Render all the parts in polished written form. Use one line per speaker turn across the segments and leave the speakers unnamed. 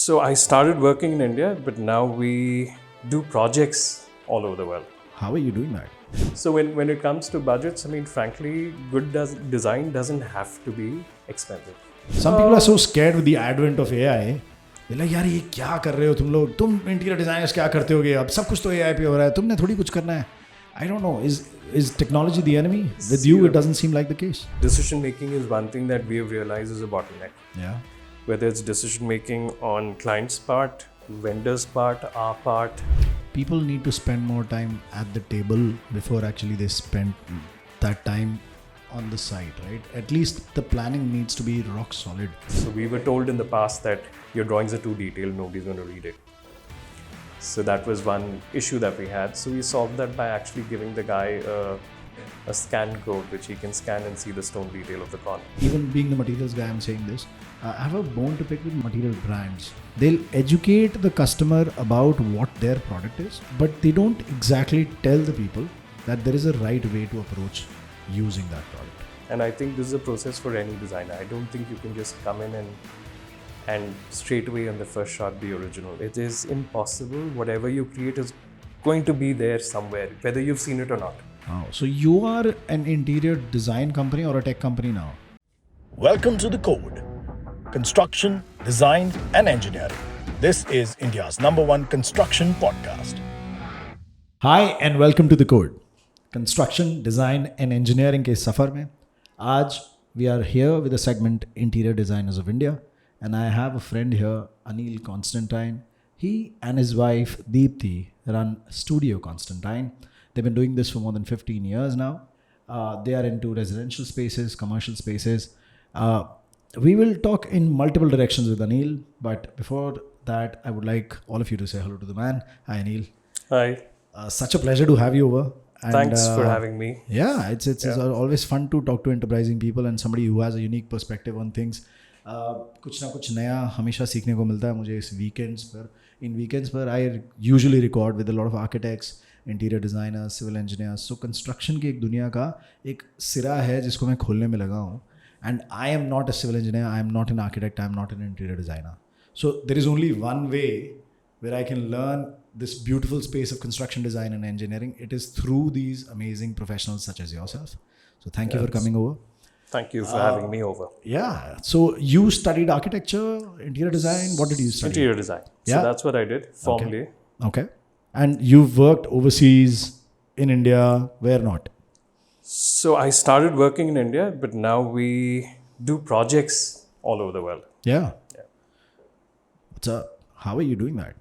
So I started working in India, but now we do projects all over the world.
How are you doing that?
So when it comes to budgets, I mean, frankly, design doesn't have to be expensive.
Some people are so scared with the advent of AI. They're like, यार ये क्या कर रहे हो तुम लोग? तुम interior designers क्या करते होगे? अब सब कुछ तो AI पे हो रहा है. तुमने थोड़ी कुछ करना है. I don't know. Is technology the enemy? With you, it doesn't seem like the case.
Decision making is one thing that we have realized is a bottleneck.
Yeah.
Whether it's decision making on client's part, vendor's part, our part.
People need to spend more time at the table before actually they spend that time on the site, right? At least the planning needs to be rock solid.
So we were told in the past that your drawings are too detailed, nobody's going to read it. So that was one issue that we had. So we solved that by actually giving the guy a scan code which he can scan and see the stone detail of the corner.
Even being the materials guy, I'm saying this. I have a bone to pick with material brands. They'll educate the customer about what their product is, but they don't exactly tell the people that there is a right way to approach using that product.
And I think this is a process for any designer. I don't think you can just come in and straight away on the first shot be original. It is impossible. Whatever you create is going to be there somewhere, whether you've seen it or not.
Wow. So you are an interior design company or a tech company now?
Welcome to The Code. Construction, design and engineering. This is India's #1 construction podcast.
Hi and welcome to The Code. Construction, design and engineering के सफ़र में आज we are here with the segment Interior Designers of India, and I have a friend here, Aneel Constantine. He and his wife Deepthi run Studio Constantine. They've been doing this for more than 15 years now. They are into residential spaces, commercial spaces. We will talk in multiple directions with Aneel, but before that, I would like all of you to say hello to the man. Hi, Aneel.
Hi.
Such a pleasure to have you over. And,
Thanks for having me.
Yeah, it's always fun to talk to enterprising people and somebody who has a unique perspective on things. कुछ ना कुछ नया हमेशा सीखने को मिलता है मुझे इस वीकेंड्स पर. इन वीकेंड्स पर I usually record with a lot of architects, interior designers, civil engineers. So construction की एक दुनिया का एक सिरा है जिसको मैं खोलने में लगा हूँ. And I am not a civil engineer, I am not an architect, I am not an interior designer. So there is only one way where I can learn this beautiful space of construction design and engineering. It is through these amazing professionals such as yourself. So thank you for coming over.
Thank you for having me over.
Yeah. So you studied architecture, interior design. What did you study?
Interior design.
Yeah.
So that's what I did formally.
Okay. And you've worked overseas, in India, where not?
So I started working in India, but now we do projects all over the world.
Yeah. So how are you doing that?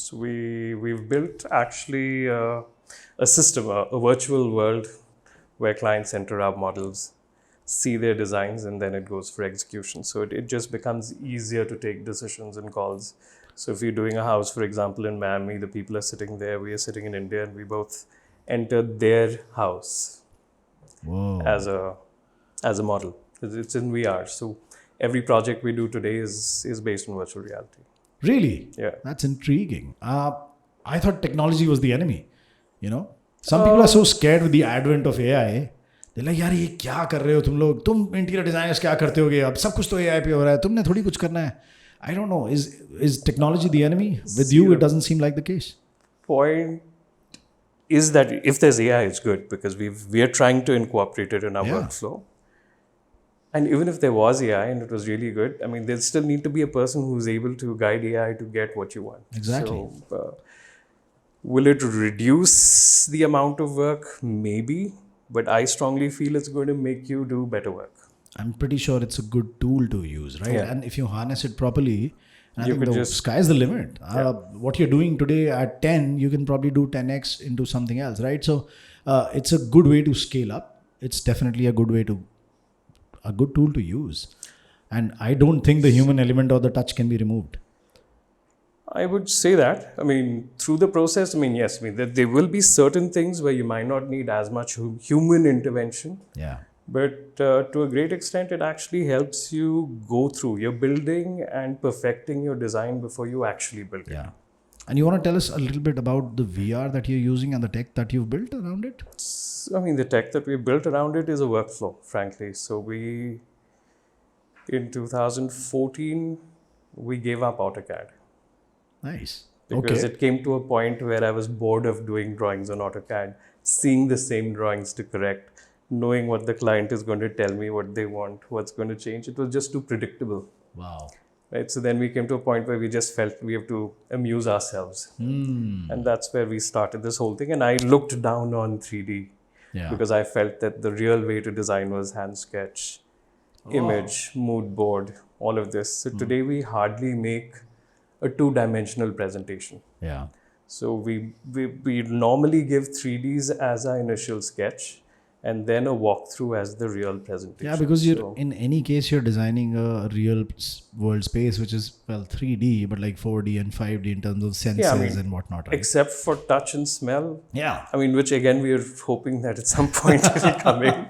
So we've built actually a system, a virtual world where clients enter our models, see their designs, and then it goes for execution. So it just becomes easier to take decisions and calls. So if you're doing a house, for example, in Miami, the people are sitting there, we are sitting in India, and we both entered their house as a model. It's in VR. So every project we do today is based on virtual reality.
Really?
Yeah.
That's intriguing. I thought technology was the enemy. You know, some people are so scared with the advent of AI. They're like, यार ये क्या कर रहे हो तुम लोग? तुम interior designers क्या करते होगे? अब सब कुछ तो AI पे हो रहा है. तुमने थोड़ी कुछ करना है. I don't know. Is technology the enemy? With you, it doesn't seem like the case.
Point is that if there's AI, it's good because we are trying to incorporate it in our workflow. And even if there was AI and it was really good, I mean, there'll still need to be a person who's able to guide AI to get what you want.
Exactly.
So, will it reduce the amount of work? Maybe. But I strongly feel it's going to make you do better work.
I'm pretty sure it's a good tool to use, right?
Yeah.
And if you harness it properly, I think the sky's the limit. What you're doing today at 10, you can probably do 10x into something else, right? So it's a good way to scale up. It's definitely a good tool to use. And I don't think the human element or the touch can be removed.
I would say that. I mean, through the process, I mean, yes, I mean, there will be certain things where you might not need as much human intervention.
Yeah.
But to a great extent, it actually helps you go through. You're building and perfecting your design before you actually build it.
Yeah. And you want to tell us a little bit about the VR that you're using and the tech that you've built around it?
I mean, the tech that we built around it is a workflow, frankly. So in 2014, we gave up AutoCAD.
Nice.
Because
Okay.
it came to a point where I was bored of doing drawings on AutoCAD, seeing the same drawings to correct, knowing what the client is going to tell me, what they want, what's going to change. It was just too predictable,
Wow.
right? So then we came to a point where we just felt we have to amuse ourselves. And that's where we started this whole thing. And I looked down on 3D
Yeah.
because I felt that the real way to design was hand sketch, image, mood board, all of this. So today we hardly make a two-dimensional presentation.
Yeah.
So we normally give 3Ds as our initial sketch and then a walkthrough as the real presentation.
Yeah, because you're
So-
in any case you're designing a real world space, which is 3D, but like 4D and 5D in terms of senses and whatnot. Right?
except for touch and smell.
Yeah.
I mean, which again, we're hoping that at some point it will come in.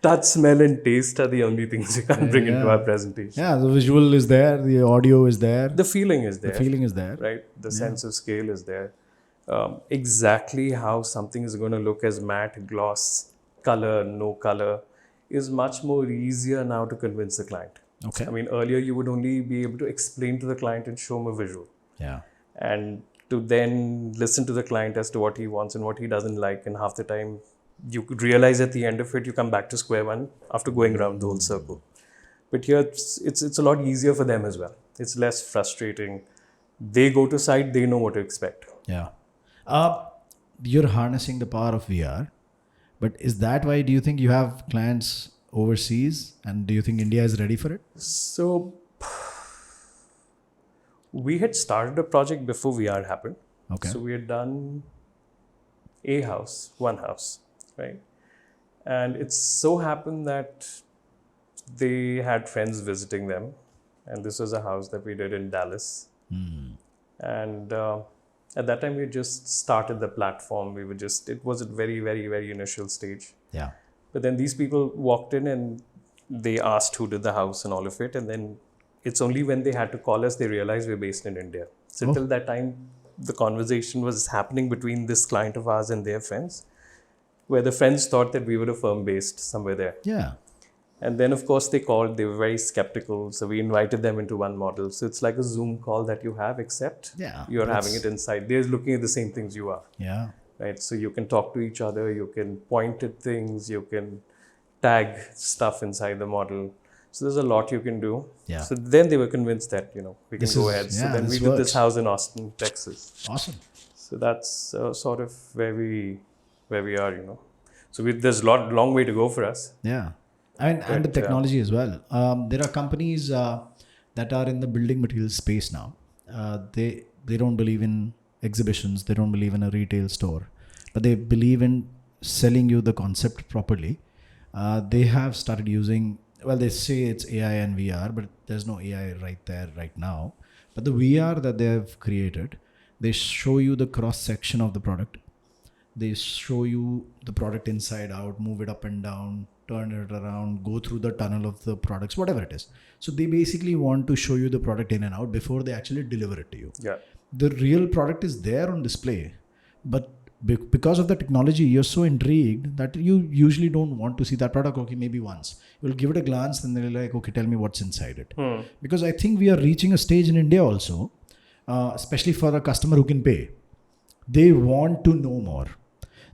Touch, smell, and taste are the only things you can bring into our presentation.
Yeah, the visual is there, the audio is there,
The feeling is there.
the feeling is there.
Right? The sense of scale is there. Exactly how something is going to look as matte, gloss, color, no color is much more easier now to convince the client.
Okay.
I mean, earlier you would only be able to explain to the client and show him a visual.
Yeah.
And to then listen to the client as to what he wants and what he doesn't like. And half the time you could realize at the end of it, you come back to square one after going around the whole circle. But here it's a lot easier for them as well. It's less frustrating. They go to site, they know what to expect.
Yeah. You're harnessing the power of VR, but is that why do you think you have clients overseas, and do you think India is ready for it?
So we had started a project before VR happened.
Okay.
So we had done one house, right? And it so happened that they had friends visiting them. And this was a house that we did in Dallas. And at that time, we just started the platform. It was a very, very, very initial stage.
Yeah.
But then these people walked in and they asked who did the house and all of it. And then it's only when they had to call us, they realized we're based in India. So till that time, the conversation was happening between this client of ours and their friends, where the friends thought that we were a firm based somewhere there.
Yeah.
And then, of course, they called. They were very skeptical. So we invited them into one model. So it's like a Zoom call that you have, except
Yeah,
you're
that's-
having it inside. They're looking at the same things you are.
Yeah.
Right, so you can talk to each other, you can point at things, you can tag stuff inside the model. So there's a lot you can do.
Yeah.
So then they were convinced that we can
This
go
is-
ahead. So
yeah,
then we
this
did
works.
this house in Austin, Texas.
Awesome.
So that's sort of where we are. So there's a long way to go for us.
Yeah. And the technology as well. There are companies that are in the building materials space now. They don't believe in exhibitions. They don't believe in a retail store, but they believe in selling you the concept properly. They have started using, well, they say it's AI and VR, but there's no AI right there right now. But the VR that they have created, they show you the cross section of the product. They show you the product inside out, move it up and down, turn it around, go through the tunnel of the products, whatever it is. So they basically want to show you the product in and out before they actually deliver it to you.
Yeah.
The real product is there on display, but because of the technology, you're so intrigued that you usually don't want to see that product. Okay, maybe once. You'll give it a glance, then they're like, okay, tell me what's inside it. Because I think we are reaching a stage in India also, especially for a customer who can pay. They want to know more.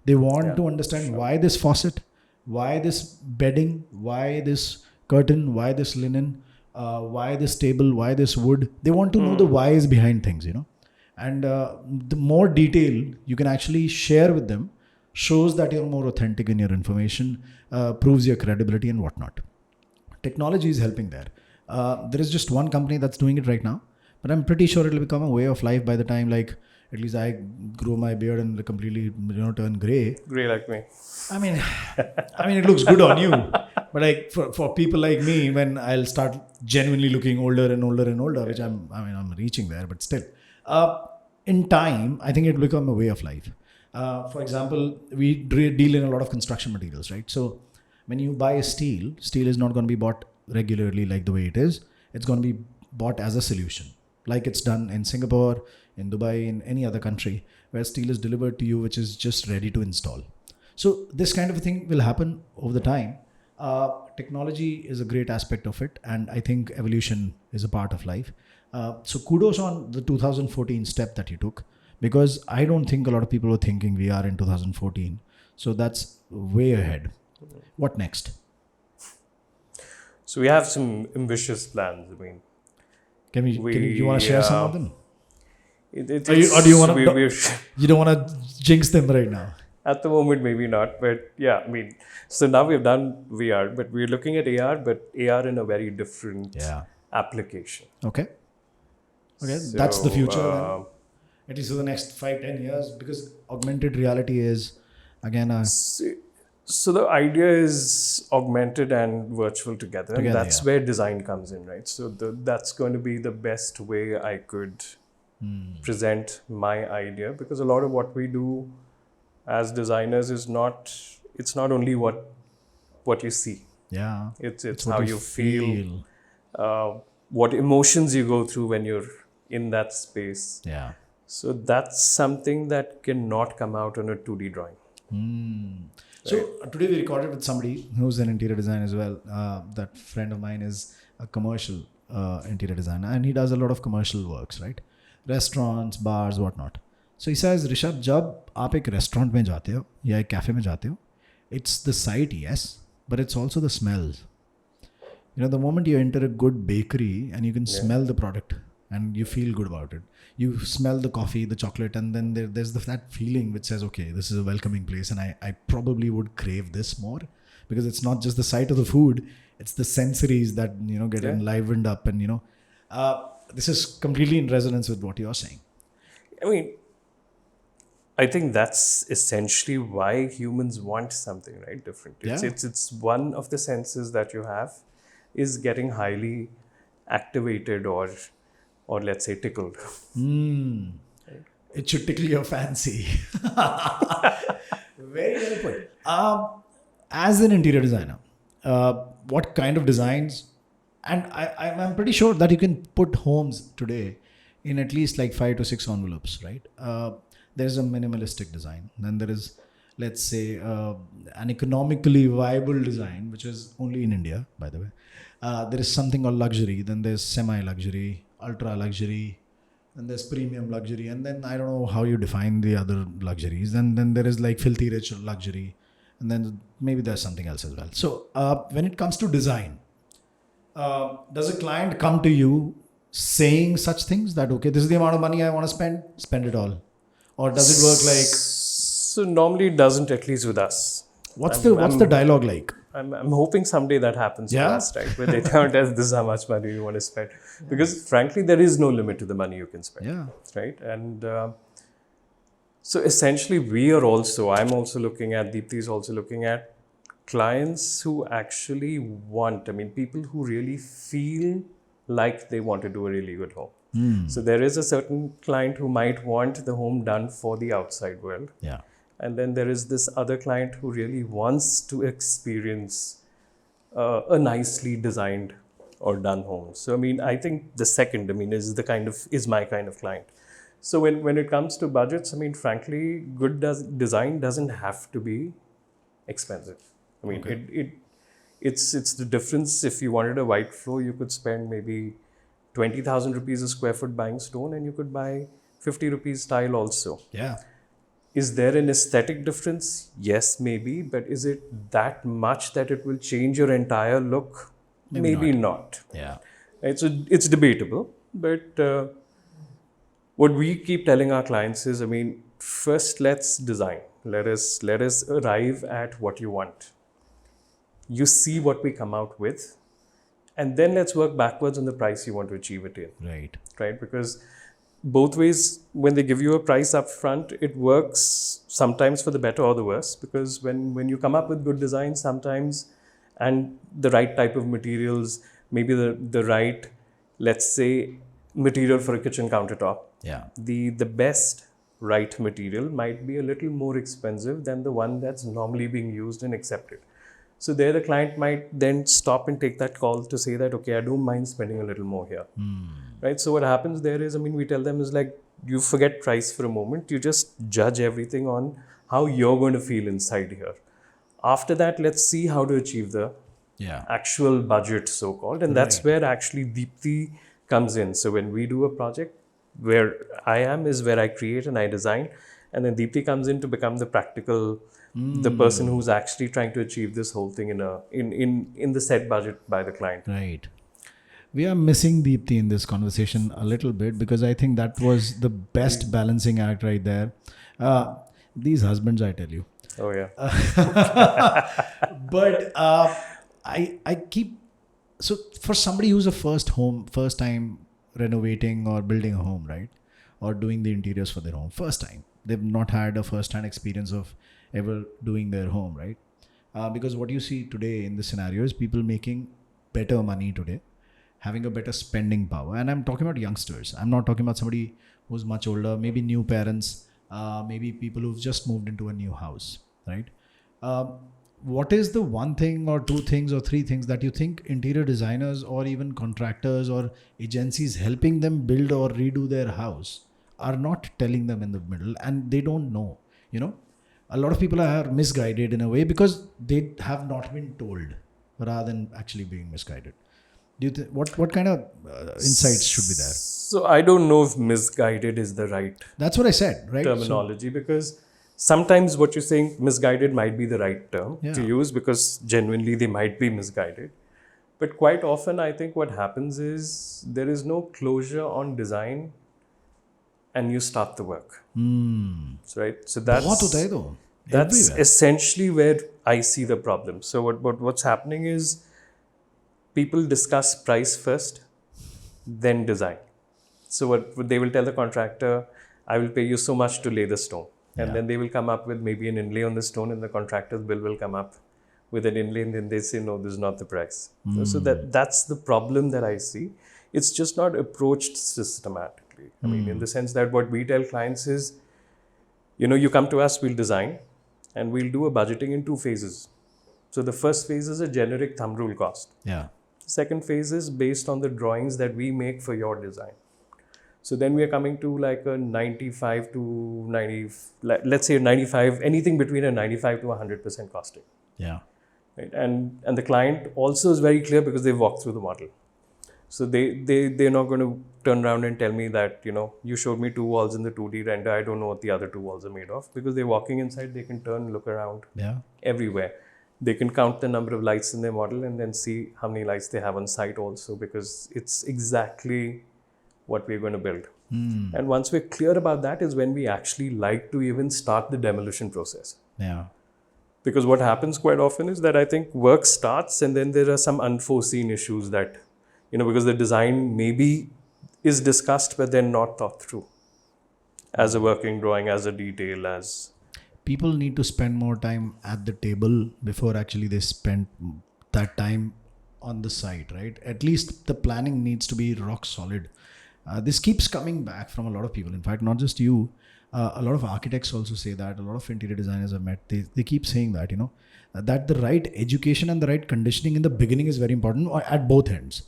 They want to understand why this faucet, why this bedding, why this curtain, why this linen, why this table, why this wood. They want to know the whys behind things, And the more detail you can actually share with them shows that you're more authentic in your information, proves your credibility and whatnot. Technology is helping there. There is just one company that's doing it right now, but I'm pretty sure it'll become a way of life by the time, at least I grow my beard and completely, turn gray.
Gray like me.
I mean, it looks good on you, but for people like me, when I'll start genuinely looking older and older and older, which I'm reaching there, but still, in time, I think it'll become a way of life. For example, we deal in a lot of construction materials, right? So when you buy steel is not going to be bought regularly like the way it is. It's going to be bought as a solution, like it's done in Singapore, in Dubai, in any other country, where steel is delivered to you, which is just ready to install. So this kind of a thing will happen over the time. Technology is a great aspect of it, and I think evolution is a part of life. So kudos on the 2014 step that you took, because I don't think a lot of people were thinking VR in 2014. So that's way ahead. What next?
So we have some ambitious plans. I mean,
Can you want to share some of them?
it
Or
is,
do you want to?
we're
You don't want to jinx them right now.
at the moment maybe not, but yeah, I mean, so now we've done VR, but we're looking at AR, but AR in a very different
Yeah.
application.
Okay. Okay, that's the
So,
future then. At least for the next 5-10 years, because augmented reality is again a
So the idea is augmented and virtual together, and
Together,
that's
yeah.
where design comes in, right? So that's going to be the best way I could present my idea, because a lot of what we do as designers is it's not only what you see.
yeah.
It's
what
how you feel, what emotions you go through when you're in that space.
Yeah.
So that's something that cannot come out on a 2D drawing.
So today we recorded with somebody who's an interior designer as well. That friend of mine is a commercial interior designer, and he does a lot of commercial works, right? Restaurants, bars, whatnot. So he says, Rishabh, जब आप एक restaurant में जाते हो या एक cafe में जाते हो, it's the sight, yes, but it's also the smells. You know, the moment you enter a good bakery and you can smell the product and you feel good about it. You smell the coffee, the chocolate, and then there's that feeling which says, okay, this is a welcoming place, and I probably would crave this more, because it's not just the sight of the food, it's the sensories that, you know, get enlivened up. And, you know, this is completely in resonance with what you're saying.
I mean, I think that's essentially why humans want something, right? Different. It's one of the senses that you have is getting highly activated or let's say tickled.
It should tickle your fancy. Very well put. As an interior designer, what kind of designs? And I'm pretty sure that you can put homes today in at least like 5 to 6 envelopes, right? There's a minimalistic design. Then there is, let's say, an economically viable design, which is only in India, by the way. There is something called luxury. Then there's semi-luxury, ultra luxury, and there's premium luxury, and then I don't know how you define the other luxuries. Then there is like filthy rich luxury, and then maybe there's something else as well. So when it comes to design, does a client come to you saying such things that, okay, this is the amount of money I want to spend it all, or does it work like?
So normally it doesn't, at least with us.
What's the dialogue like?
I'm hoping someday that happens for us, right? Where they tell us this is how much money you want to spend. Because frankly, there is no limit to the money you can spend.
Yeah.
Right? And so essentially I'm also looking at, Deepthi is also looking at clients who actually want, people who really feel like they want to do a really good home. So there is a certain client who might want the home done for the outside world.
Yeah.
And then there is this other client who really wants to experience a nicely designed or done home. So, I think the second, is my kind of client. So when it comes to budgets, frankly, good design doesn't have to be expensive. It's the difference. If you wanted a white floor, you could spend maybe 20,000 rupees a square foot buying stone, and you could buy 50 rupees tile also.
Yeah.
Is there an aesthetic difference? Yes, maybe. But is it that much that it will change your entire look? Maybe not.
Yeah.
Right? So it's debatable. But what we keep telling our clients is, first let's design. Let us arrive at what you want. You see what we come out with. And then let's work backwards on the price you want to achieve it in. Right? Because both ways, when they give you a price up front, it works sometimes for the better or the worse, because when you come up with good design sometimes, and the right type of materials, maybe the right, let's say, material for a kitchen countertop, the best right material might be a little more expensive than the one that's normally being used and accepted. So there the client might then stop and take that call to say that, okay, I don't mind spending a little more here. Right? So what happens there is, we tell them is like, you forget price for a moment. You just judge everything on how you're going to feel inside here. After that, let's see how to achieve the actual budget, so-called. And that's where actually Deepthi comes in. So when we do a project, where I am is where I create and I design, and then Deepthi comes in to become the practical, the person who's actually trying to achieve this whole thing in the set budget by the client.
Right. We are missing Deepthi in this conversation a little bit because I think that was the best balancing act right there. These husbands, I tell you.
Oh yeah.
But I keep, so for somebody who's a first time renovating or building a home, right, or doing the interiors for their home, first time, they've not had a first hand experience of ever doing their home, right? Because what you see today in this scenario is people making better money today, having a better spending power. And I'm talking about youngsters. I'm not talking about somebody who's much older, maybe new parents, maybe people who've just moved into a new house, right? What is the one thing or two things or three things that you think interior designers or even contractors or agencies helping them build or redo their house are not telling them in the middle, and they don't know? You know, a lot of people are misguided in a way because they have not been told rather than actually being misguided. Do you what kind of insights should be there?
So I don't know if misguided is the right
That's what I said, right?
terminology, because sometimes what you're saying, misguided, might be the right term
Yeah.
to use, because genuinely they might be misguided. But quite often I think what happens is there is no closure on design and you start the work. Right? So
बहुत होता है तो
that's
everywhere.
essentially where I see the problem. So what's happening is people discuss price first, then design. So what they will tell the contractor, I will pay you so much to lay the stone. And then they will come up with maybe an inlay on the stone, and the contractor's bill will come up with an inlay, and then they say, no, this is not the price. So that's the problem that I see. It's just not approached systematically. I mean, in the sense that what we tell clients is, you come to us, we'll design, and we'll do a budgeting in 2 phases. So the first phase is a generic thumb rule cost.
Yeah.
Second phase is based on the drawings that we make for your design. So then we are coming to like a 95 to 90, let's say 95, anything between a 95 to 100% costing.
Yeah.
Right? And the client also is very clear because they walked through the model. So they're not going to turn around and tell me that, you showed me 2 walls in the 2D render, I don't know what the other 2 walls are made of, because they're walking inside, they can turn, look around everywhere. They can count the number of lights in their model and then see how many lights they have on site also, because it's exactly what we're going to build. And once we're clear about that is when we actually like to even start the demolition process.
Yeah.
Because what happens quite often is that I think work starts and then there are some unforeseen issues that, because the design maybe is discussed but then not thought through as a working drawing, as a detail, as...
People need to spend more time at the table before actually they spend that time on the site, right? At least the planning needs to be rock solid. This keeps coming back from a lot of people. In fact, not just you. A lot of architects also say that. A lot of interior designers I've met, they keep saying that, that the right education and the right conditioning in the beginning is very important, or at both ends,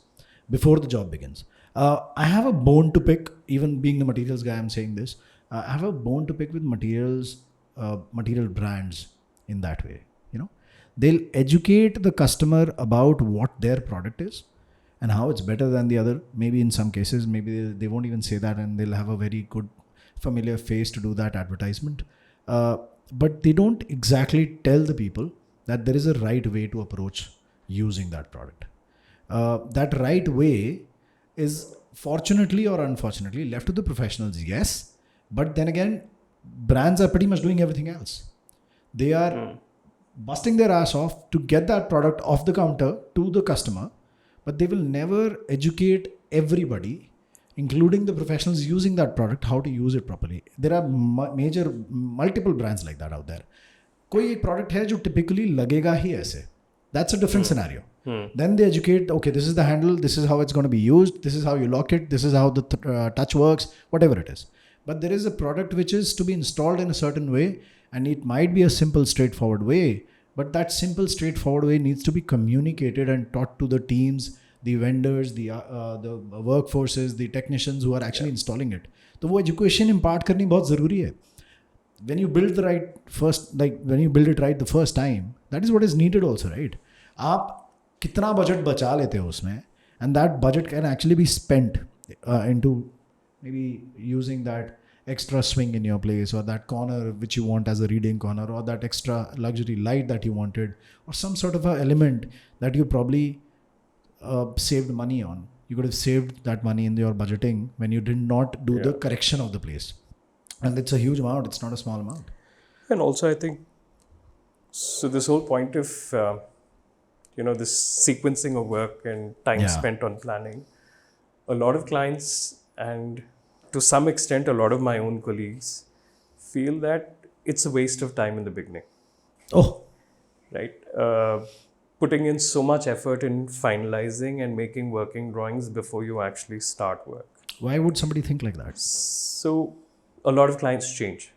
before the job begins. I have a bone to pick, even being the materials guy, I'm saying this. I have a bone to pick with material brands in that way. They'll educate the customer about what their product is and how it's better than the other. Maybe in some cases, maybe they won't even say that, and they'll have a very good familiar face to do that advertisement. But they don't exactly tell the people that there is a right way to approach using that product. That right way is, fortunately or unfortunately, left to the professionals, yes. But then again, brands are pretty much doing everything else. They are busting their ass off to get that product off the counter to the customer, but they will never educate everybody, including the professionals using that product, how to use it properly. There are multiple brands like that out there. कोई एक product है जो typically लगेगा ही ऐसे. That's a different scenario. Then they educate, okay, this is the handle, this is how it's going to be used, this is how you lock it, this is how the touch works, whatever it is. But there is a product which is to be installed in a certain way, and it might be a simple, straightforward way, but that simple, straightforward way needs to be communicated and taught to the teams, the vendors, the workforces, the technicians who are actually installing it. So वो education impart करनी बहुत ज़रूरी है. When you build the right first, like when you build it right the first time, that is what is needed also, right? आप कितना budget बचा लेते हो उसमें, and that budget can actually be spent into maybe using that extra swing in your place, or that corner which you want as a reading corner, or that extra luxury light that you wanted, or some sort of a element that you probably saved money on. You could have saved that money in your budgeting when you did not do the correction of the place. And it's a huge amount. It's not a small amount.
And also, I think, so this whole point of, this sequencing of work and time spent on planning, a lot of clients and to some extent, a lot of my own colleagues feel that it's a waste of time in the beginning.
Oh.
Right? Putting in so much effort in finalizing and making working drawings before you actually start work.
Why would somebody think like that?
So, a lot of clients change,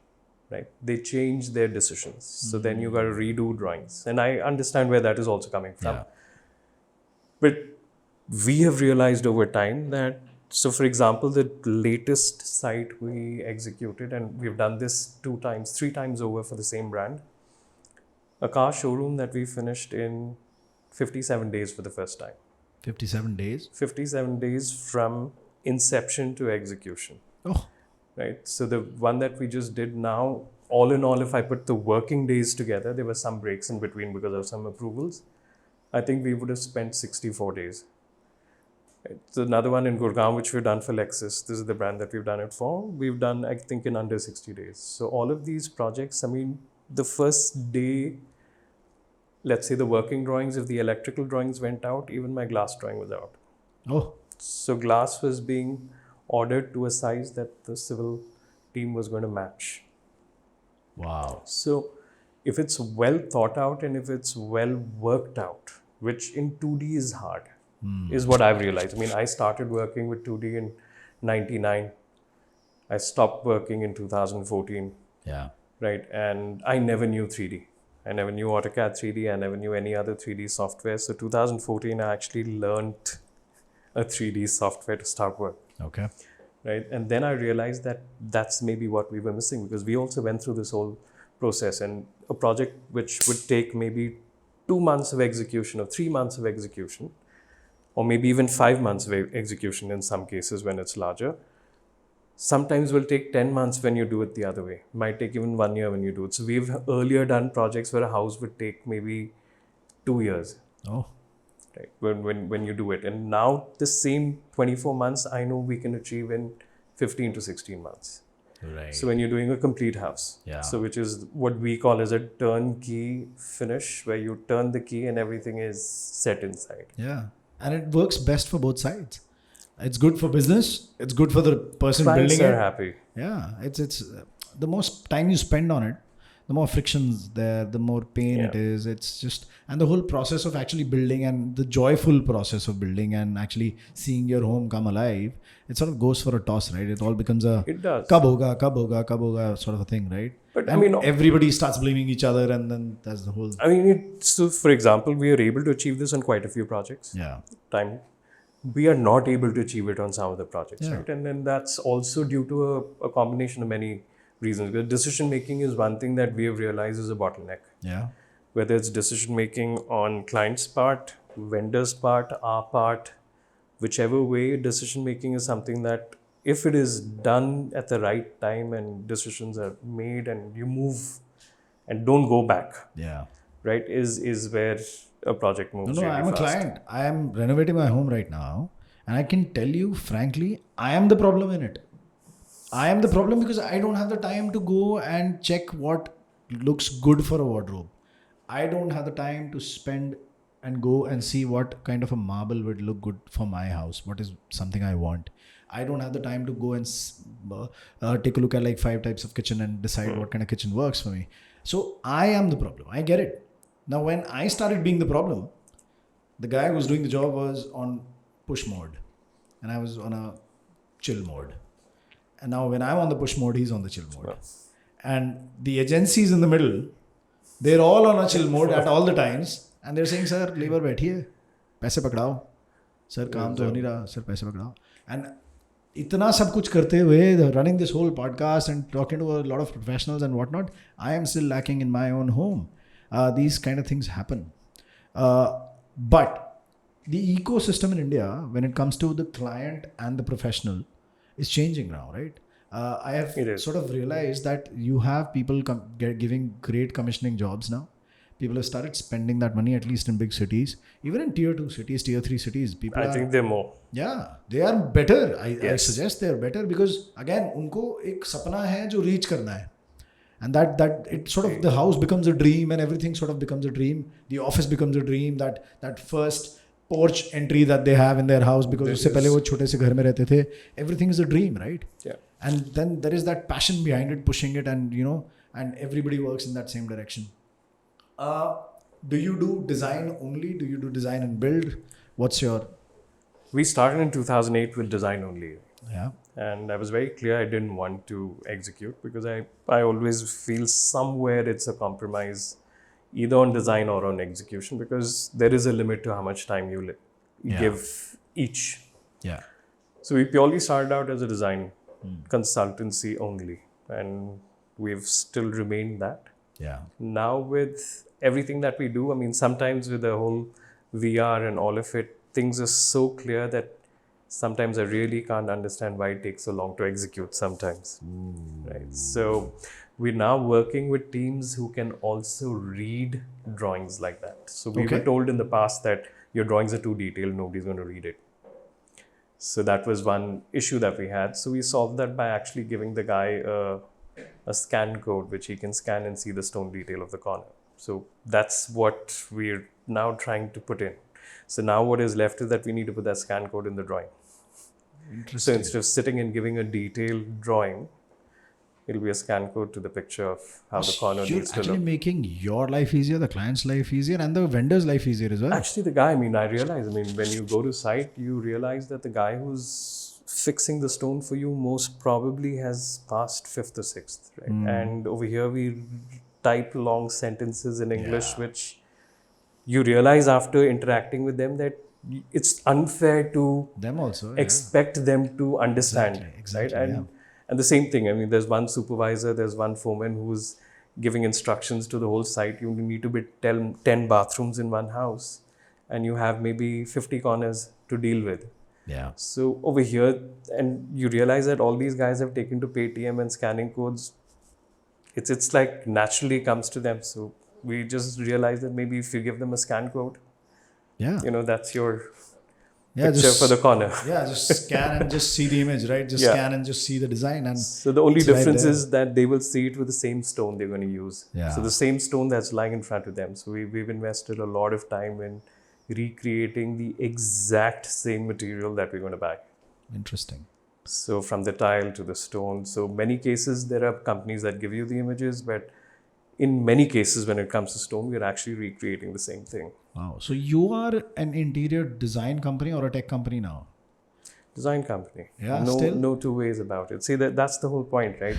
right? They change their decisions. So then you got to redo drawings. And I understand where that is also coming from.
Yeah.
But we have realized over time that, so for example, the latest site we executed, and we've done this 3 times over for the same brand, a car showroom that we finished in 57 days for the first time.
57 days?
57 days from inception to execution.
Oh.
Right. So the one that we just did now, all in all, if I put the working days together, there were some breaks in between because of some approvals. I think we would have spent 64 days. Right. So another one in Gurgaon, which we've done for Lexus. This is the brand that we've done it for. We've done, I think, in under 60 days. So all of these projects, I mean, the first day, let's say the working drawings, if the electrical drawings went out, even my glass drawing was out.
Oh.
So glass was being ordered to a size that the civil team was going to match.
Wow.
So if it's well thought out and if it's well worked out, which in 2D is hard, is what I've realized. I mean, I started working with 2D in 99. I stopped working in 2014.
Yeah.
Right. And I never knew 3D. I never knew AutoCAD 3D. I never knew any other 3D software. So 2014, I actually learned a 3D software to start work.
Okay.
Right. And then I realized that that's maybe what we were missing, because we also went through this whole process, and a project which would take maybe 2 months of execution or 3 months of execution, or maybe even 5 months of execution in some cases when it's larger, sometimes will take 10 months when you do it the other way. Might take even 1 year when you do it. So we've earlier done projects where a house would take maybe 2 years.
Oh.
Right, when you do it. And now the same 24 months, I know we can achieve in 15 to 16 months.
Right.
So when you're doing a complete house, so which is what we call as a turnkey finish, where you turn the key and everything is set inside.
Yeah. And it works best for both sides. It's good for business. It's good for the person
Clients
building
are
it.
happy.
Yeah. It's the most time you spend on it, the more frictions there, the more pain it is. It's just, and the whole process of actually building and the joyful process of building and actually seeing your home come alive, it sort of goes for a toss, right? It all becomes a
It does.
kab hoga sort of a thing, right?
But
and
I mean,
everybody starts blaming each other, and then that's the whole.
I mean, so for example, we are able to achieve this on quite a few projects.
Yeah.
We are not able to achieve it on some of the projects,
Yeah.
right? And then that's also due to a combination of many reasons. Because decision making is one thing that we have realized is a bottleneck.
Yeah.
Whether it's decision making on client's part, vendor's part, our part, whichever way, decision making is something that if it is done at the right time and decisions are made and you move and don't go back, right, is where a project moves.
No,
really
I'm a
fast.
client. I am renovating my home right now, and I can tell you frankly, I am the problem in it. I am the problem because I don't have the time to go and check what looks good for a wardrobe. I don't have the time to spend and go and see what kind of a marble would look good for my house. What is something I want. I don't have the time to go and take a look at like 5 types of kitchen and decide what kind of kitchen works for me. So I am the problem. I get it. Now, when I started being the problem, the guy who was doing the job was on push mode and I was on a chill mode. And now when I'm on the push mode, he's on the chill mode. And the agencies in the middle, they're all on a chill mode at all the times. And they're saying, sir, labor बैठिए, पैसे पकड़ाओ. Sir, काम तो हो नहीं रहा. Sir, पैसे पकड़ाओ. And इतना सब कुछ करते हुए, running this whole podcast and talking to a lot of professionals and whatnot, I am still lacking in my own home. These kind of things happen. But the ecosystem in India, when it comes to the client and the professional, is changing now, right? I have
It is.
sort of realized that you have people giving great commissioning jobs now. People have started spending that money, at least in big cities, even in tier 2 cities, tier 3 cities. People
I
are,
think they're more.
yeah, they are better. I
Yes.
suggest they are better because again, उनको एक सपना है जो reach करना है. And that it sort of, the house becomes a dream and everything sort of becomes a dream. The office becomes a dream. That first porch entry that they have in their house, because उससे पहले वो छोटे से घर में रहते थे. Everything is a dream, right?
Yeah.
And then there is that passion behind it, pushing it, and and everybody works in that same direction. Do you do design only? Do you do design and build? What's your...
We started in 2008 with design only.
Yeah.
And I was very clear I didn't want to execute because I always feel somewhere it's a compromise either on design or on execution, because there is a limit to how much time you give each.
Yeah.
So we purely started out as a design consultancy only, and we've still remained that.
Yeah.
Now with everything that we do, I mean, sometimes with the whole VR and all of it, things are so clear that sometimes I really can't understand why it takes so long to execute sometimes. Right. So we're now working with teams who can also read drawings like that. So we were told in the past that your drawings are too detailed, nobody's going to read it. So that was one issue that we had. So we solved that by actually giving the guy a scan code, which he can scan and see the stone detail of the corner. So that's what we're now trying to put in. So now what is left is that we need to put that scan code in the drawing.
Interesting.
So instead of sitting and giving a detailed drawing, it'll be a scan code to the picture of how the corner needs to
You're actually
look.
making your life easier, the client's life easier, and the vendor's life easier as well.
Actually, the guy, I realize, when you go to site, you realize that the guy who's fixing the stone for you most probably has passed 5th or 6th, right? And over here, we type long sentences in English, which you realize after interacting with them that it's unfair to
Them also.
expect them to understand.
Exactly,
Right? And the same thing, there's one supervisor, there's one foreman who's giving instructions to the whole site. You need to build 10 bathrooms in one house, and you have maybe 50 corners to deal with.
Yeah.
So over here, and you realize that all these guys have taken to Paytm and scanning codes. It's like naturally comes to them. So we just realized that maybe if you give them a scan code,
Yeah.
that's your
Yeah,
picture for the corner.
Yeah, just scan and just see the image, right? Just scan and just see the design. And
So the only
it's right
difference
there.
is that they will see it with the same stone they're going to use.
Yeah.
So the same stone that's lying in front of them. So we've invested a lot of time in recreating the exact same material that we're going to buy.
Interesting.
So from the tile to the stone. So many cases there are companies that give you the images, but in many cases when it comes to stone, we're actually recreating the same thing.
Wow. So you are an interior design company or a tech company now?
Design company.
Yeah,
no,
still?
no two ways about it. See, that's the whole point, right?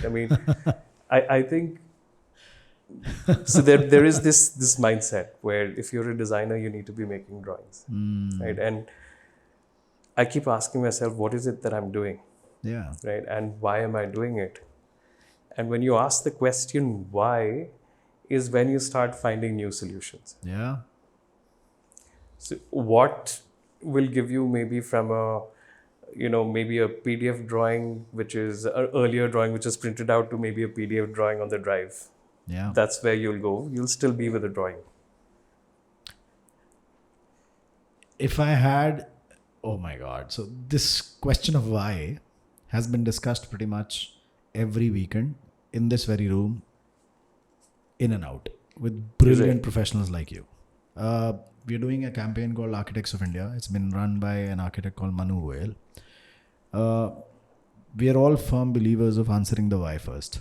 I think so. There is this mindset where if you're a designer, you need to be making drawings, right? And I keep asking myself, what is it that I'm doing,
Yeah.
right? And why am I doing it? And when you ask the question why, is when you start finding new solutions.
Yeah.
So what will give you maybe from maybe a PDF drawing, which is an earlier drawing, which is printed out, to maybe a PDF drawing on the drive.
Yeah.
That's where you'll go. You'll still be with the drawing.
If I had, oh my God. So this question of why has been discussed pretty much every weekend in this very room, in and out, with brilliant professionals like you. We're doing a campaign called Architects of India. It's been run by an architect called Manu Goyal. We are all firm believers of answering the why first.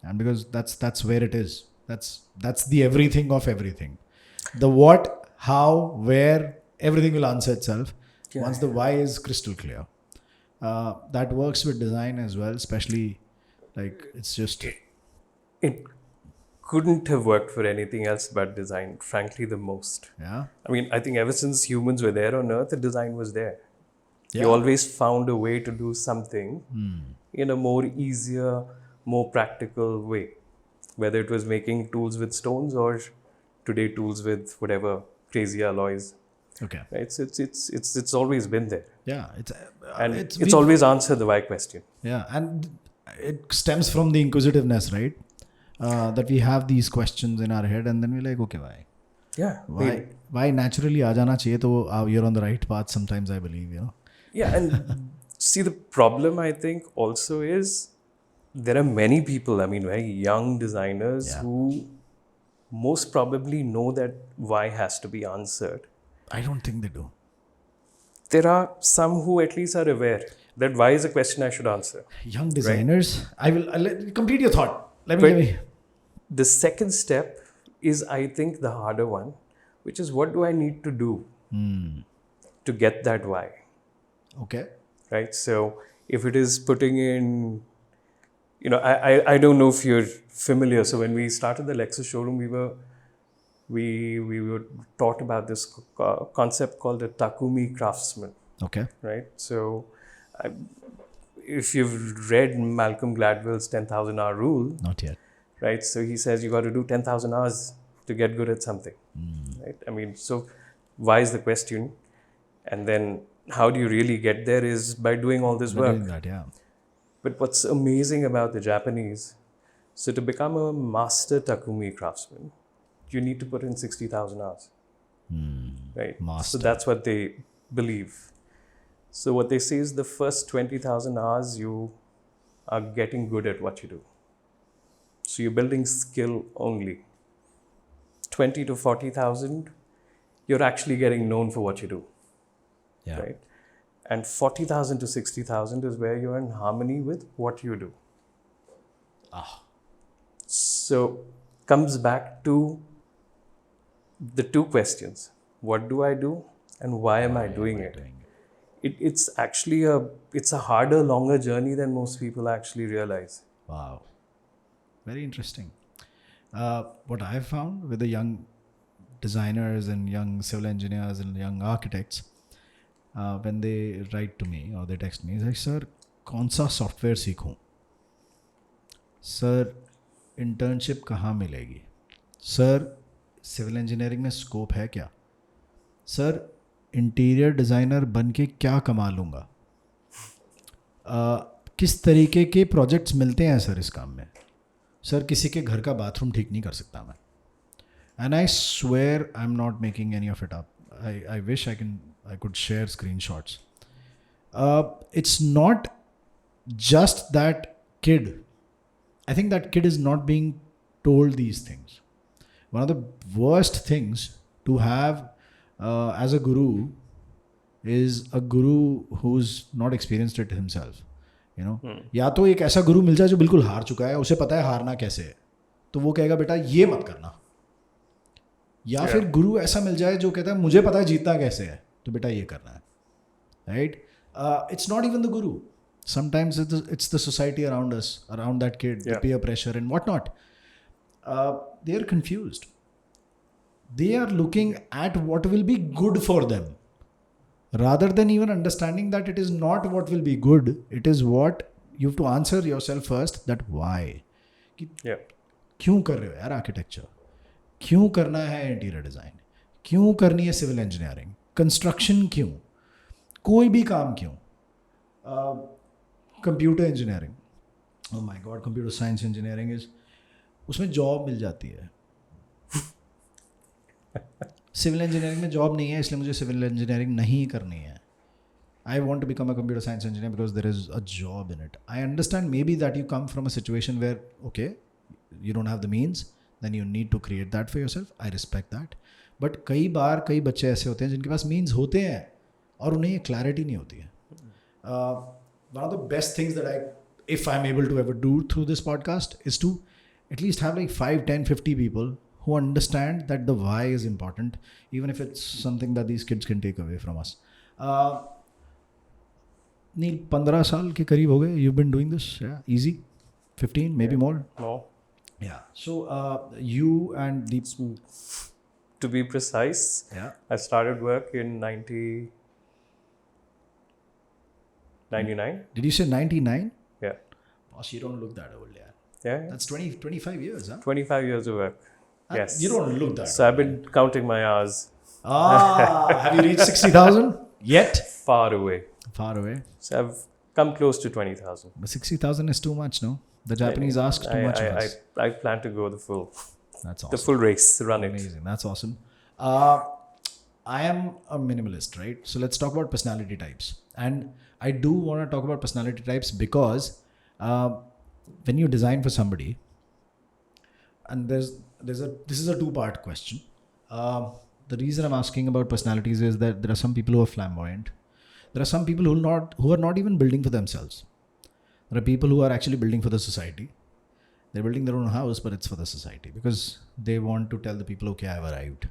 And because that's where it is. That's the everything of everything. The what, how, where, everything will answer itself once the why is crystal clear. That works with design as well, especially it's just...
It couldn't have worked for anything else but design, frankly, the most.
Yeah.
I think ever since humans were there on Earth, the design was there.
Yeah.
You always found a way to do something in a more easier, more practical way. Whether it was making tools with stones or today tools with whatever crazy alloys.
Okay.
right? So it's always been there,
Yeah,
and
it's
it's always answered the why question.
yeah, and it stems from the inquisitiveness, right? That we have these questions in our head, and then we're like, okay, why?
Yeah, I mean,
Why naturally आ जाना चाहिए तो you're on the right path. Sometimes I believe,
yeah, and see, the problem I think also is there are many people, I mean, very young designers
Yeah.
who most probably know that why has to be answered.
I don't think they do.
There are some who at least are aware that why is a question I should answer.
Young designers. I'll complete your thought. Let
But
me.
the second step is, I think, the harder one, which is what do I need to do to get that why,
Okay.
right? So if it is putting in, I don't know if you're familiar. So when we started the Lexus showroom, we were taught about this concept called the Takumi craftsman,
Okay.
right? So if you've read Malcolm Gladwell's 10,000 hour rule,
Not yet.
right? So he says you got to do 10,000 hours to get good at something, right? I mean, so why is the question? And then how do you really get there is by doing all this
By
work.
doing that, yeah.
But what's amazing about the Japanese, so to become a master Takumi craftsman, you need to put in 60,000 hours, right?
Master.
So that's what they believe. So what they say is the first 20,000 hours you are getting good at what you do. So you're building skill only. 20 to 40,000, you're actually getting known for what you do,
Yeah.
right? And 40,000 to 60,000 is where you're in harmony with what you do. So comes back to the two questions: what do I do, and why am I doing it? It's actually it's a harder, longer journey than most people actually realize.
Wow. Very interesting. What I've found with the young designers and young civil engineers and young architects, when they write to me or they text me, it's like, sir, कौन सा software सीखूं? Sir, internship कहाँ मिलेगी? Sir, civil engineering में scope है क्या? Sir, interior designer बन के क्या कमा लूँगा? किस तरीके के प्रोजेक्ट्स मिलते हैं सर इस काम में? सर, किसी के घर का बाथरूम ठीक नहीं कर सकता मैं. And I swear I'm not making any of it up. I wish I could share screenshots. It's not just that kid. I think that kid is not being told these things. One of the worst things to have as a guru is a guru who's not experienced it himself. या तो एक ऐसा गुरु मिल जाए जो बिल्कुल हार चुका है, उसे पता है हारना कैसे है, तो वो कहेगा बेटा ये मत करना. या फिर गुरु ऐसा मिल जाए जो कहता है मुझे पता है जीतना कैसे है, तो बेटा ये करना है. Right? It's not even the Guru. Sometimes it's the society around us, around that kid, the peer pressure and whatnot. They are confused. They are looking at what will be good for them, rather than even understanding that it is not what will be good. It is what you have to answer yourself first. That why? क्यों कर रहे हो यार architecture? क्यों करना है interior design? क्यों करनी है सिविल इंजीनियरिंग? कंस्ट्रक्शन क्यों? कोई भी काम क्यों? Computer engineering, oh my God, computer science engineering is, उसमें जॉब मिल जाती है. सिविल इंजीनियरिंग में जॉब नहीं है, इसलिए मुझे सिविल इंजीनियरिंग नहीं करनी है. I want to become a computer science engineer because there is a job in it. I understand maybe that you come from a situation where, okay, you don't have the means, then you need to create that for yourself. I respect that. But कई बार कई बच्चे ऐसे होते हैं जिनके पास means होते हैं और उन्हें ये clarity नहीं होती है. One of the best things that if I'm able to ever do through this podcast is to at least have like 5, 10, 50 people who understand that the why is important, even if it's something that these kids can take away from us. Neil, 15 साल के करीब हो गए. You've been doing this, yeah, easy, 15, maybe more.
More.
Yeah. So you and the,
to be precise, I started work in 99.
Did you say 99?
Yeah.
Boss, you don't look that old, yeah.
Yeah.
That's 25 years, huh?
25 years of work. Yes.
You don't look that
So
old.
I've been counting my hours.
Have you reached 60,000 yet?
Far away.
Far away.
So I've come close to 20,000.
But 60,000 is too much, no? The Japanese ask too much of us.
I plan to go the full
That's
the
awesome.
full race, run it.
Amazing. That's awesome. I am a minimalist, right? So let's talk about personality types. And I do want to talk about personality types because when you design for somebody, and this is a two-part question. The reason I'm asking about personalities is that there are some people who are flamboyant. There are some people who are not even building for themselves. There are people who are actually building for the society. They're building their own house, but it's for the society because they want to tell the people, okay, I've arrived.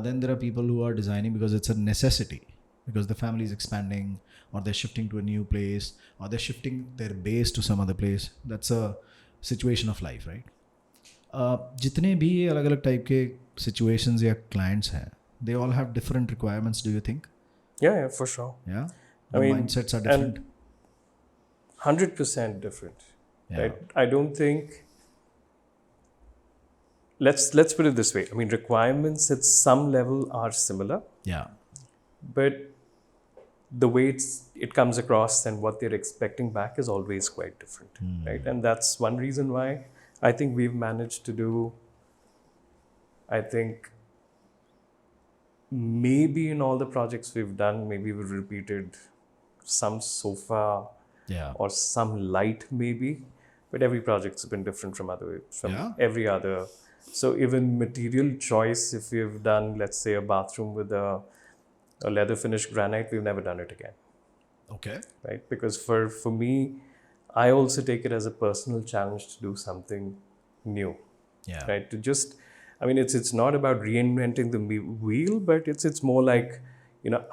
Then there are people who are designing because it's a necessity, because the family is expanding, or they're shifting to a new place, or they're shifting their base to some other place. That's a situation of life, right? जितने भी ये अलग अलग type के situations या clients हैं, they all have different requirements. Do you think?
Yeah, for sure.
Yeah,
I mean,
mindsets are different.
100% different.
Yeah.
Right? I don't think. Let's put it this way. I mean, requirements at some level are similar,
Yeah,
but the way it comes across and what they're expecting back is always quite different, right? And that's one reason why I think we've managed to do. I think maybe in all the projects we've done, maybe we've repeated some sofa
yeah,
or some light maybe, but every project's been different from
Yeah.
every other. So even material choice, if we've done, let's say, a bathroom with a leather finished granite, we've never done it again,
okay,
right? Because for me, I also take it as a personal challenge to do something new,
yeah,
right? To just, I mean, it's not about reinventing the wheel, but it's more like,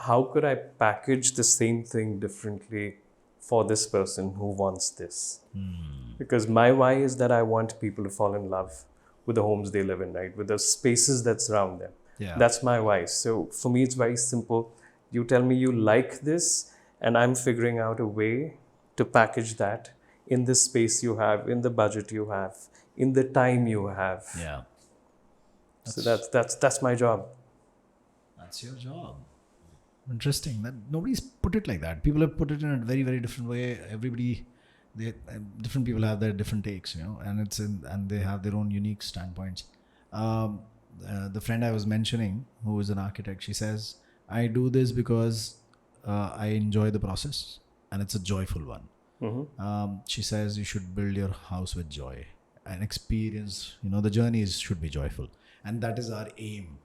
how could I package the same thing differently for this person who wants this? Because my why is that I want people to fall in love with the homes they live in, right? With the spaces that surround them.
yeah.
That's my why. So for me, it's very simple. You tell me you like this, and I'm figuring out a way to package that in the space you have, in the budget you have, in the time you have.
Yeah.
So that's my job.
That's your job. Interesting. That nobody's put it like that. People have put it in a very, very different way. Different people have their different takes, and they have their own unique standpoints. The friend I was mentioning, who is an architect, she says, "I do this because I enjoy the process, and it's a joyful one." She says you should build your house with joy and experience. The journeys should be joyful, and that is our aim.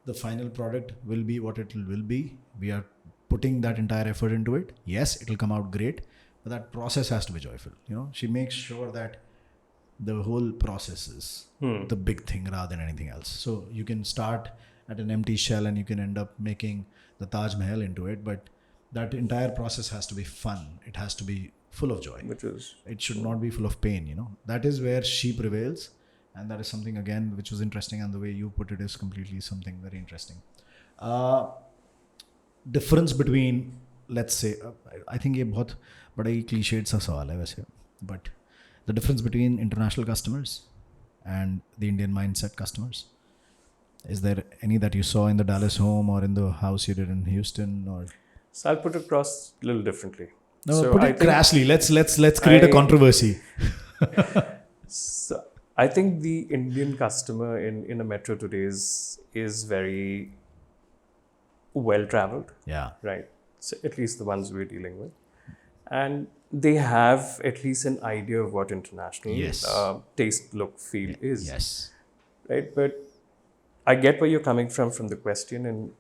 The final product will be what it will be. We are putting that entire effort into it. Yes, it will come out great, but that process has to be joyful. She makes sure that the whole process is the big thing rather than anything else. So you can start at an empty shell and you can end up making the Taj Mahal into it, but that entire process has to be fun. It has to be full of joy. It should not be full of pain. That is where she prevails. And that is something, again, which was interesting, and the way you put it is completely something very interesting. Difference between, let's say, I think ये बहुत बड़ा ही cliched सा सवाल है वैसे, but the difference between international customers and the Indian mindset customers. Is there any that you saw in the Dallas home or in the house you did in Houston? Or
So I'll put it across a little differently.
no,
So
put
I
it
think-
crassly. Let's create a controversy.
So I think the Indian customer in a metro today is very well traveled,
Yeah.
right? So at least the ones we're dealing with, and they have at least an idea of what international
Yes.
taste, look, feel is,
Yes.
right? But I get where you're coming from the question, and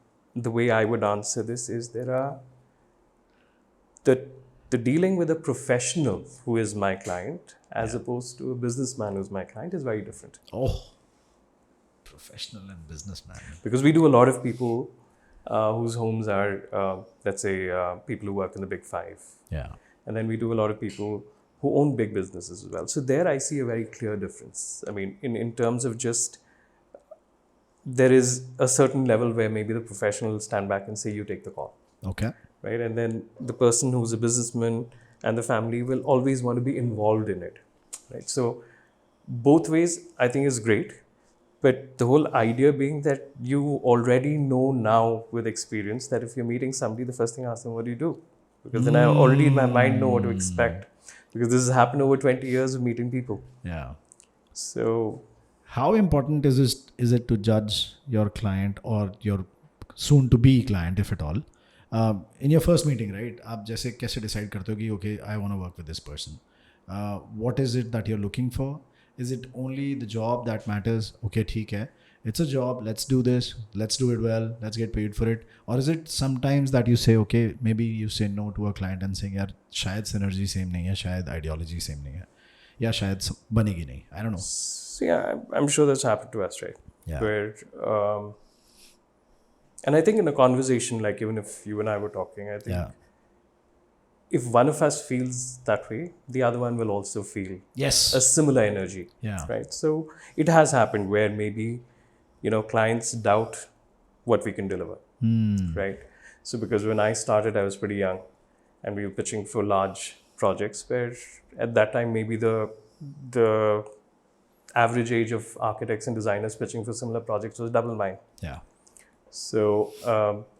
the way I would answer this is there are the dealing with a professional who is my client as opposed to a businessman who's my client is very different.
Oh, professional and businessman.
Because we do a lot of people whose homes are, let's say, people who work in the big five.
Yeah.
And then we do a lot of people who own big businesses as well. So there I see a very clear difference. I mean, in terms of just, there is a certain level where maybe the professional will stand back and say, you take the call.
Okay.
Right? And then the person who's a businessman and the family will always want to be involved in it. Right? So both ways I think is great. But the whole idea being that you already know now with experience that if you're meeting somebody, the first thing I ask them, what do you do? Because then I already in my mind know what to expect. Because this has happened over 20 years of meeting people.
Yeah.
So,
How important is it to judge your client or your soon to be client, if at all? In your first meeting, right? आप जैसे कैसे decide करते हो कि okay, I want to work with this person. What is it that you're looking for? Is it only the job that matters? Okay, ठीक है. It's a job. Let's do this. Let's do it well. Let's get paid for it. Or is it sometimes that you say, okay, maybe you say no to a client and saying, यार शायद synergy same नहीं है, शायद ideology same नहीं है, या शायद बनेगी नहीं. I don't know.
so yeah, I'm sure that's happened to us, right?
Yeah.
Where, and I think in a conversation, like even if you and I were talking, I think
Yeah.
if one of us feels that way, the other one will also feel
Yes.
a similar energy.
Yeah.
Right. So it has happened where maybe, clients doubt what we can deliver. Right. So because when I started, I was pretty young and we were pitching for large projects where at that time, maybe the average age of architects and designers pitching for similar projects was double mine.
Yeah.
So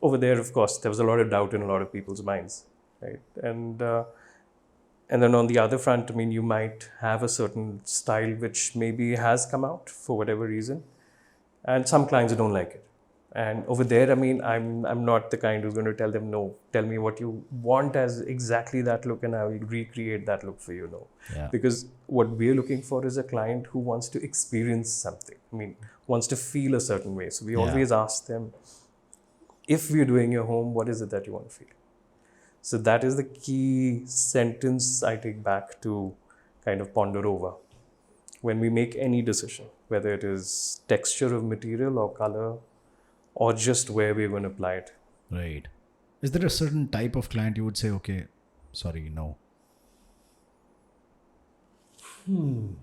over there, of course, there was a lot of doubt in a lot of people's minds. Right. And then on the other front, I mean, you might have a certain style which maybe has come out for whatever reason, and some clients don't like it. And over there, I mean, I'm not the kind who's going to tell them no. Tell me what you want as exactly that look, and I will recreate that look for you. No,
Yeah.
because what we're looking for is a client who wants to experience something. I mean, wants to feel a certain way. So we
Yeah.
always ask them, if we're doing your home, what is it that you want to feel? So that is the key sentence I take back to kind of ponder over when we make any decision, whether it is texture of material or color or just where we're going to apply it.
Right. Is there a certain type of client you would say, okay, sorry, no?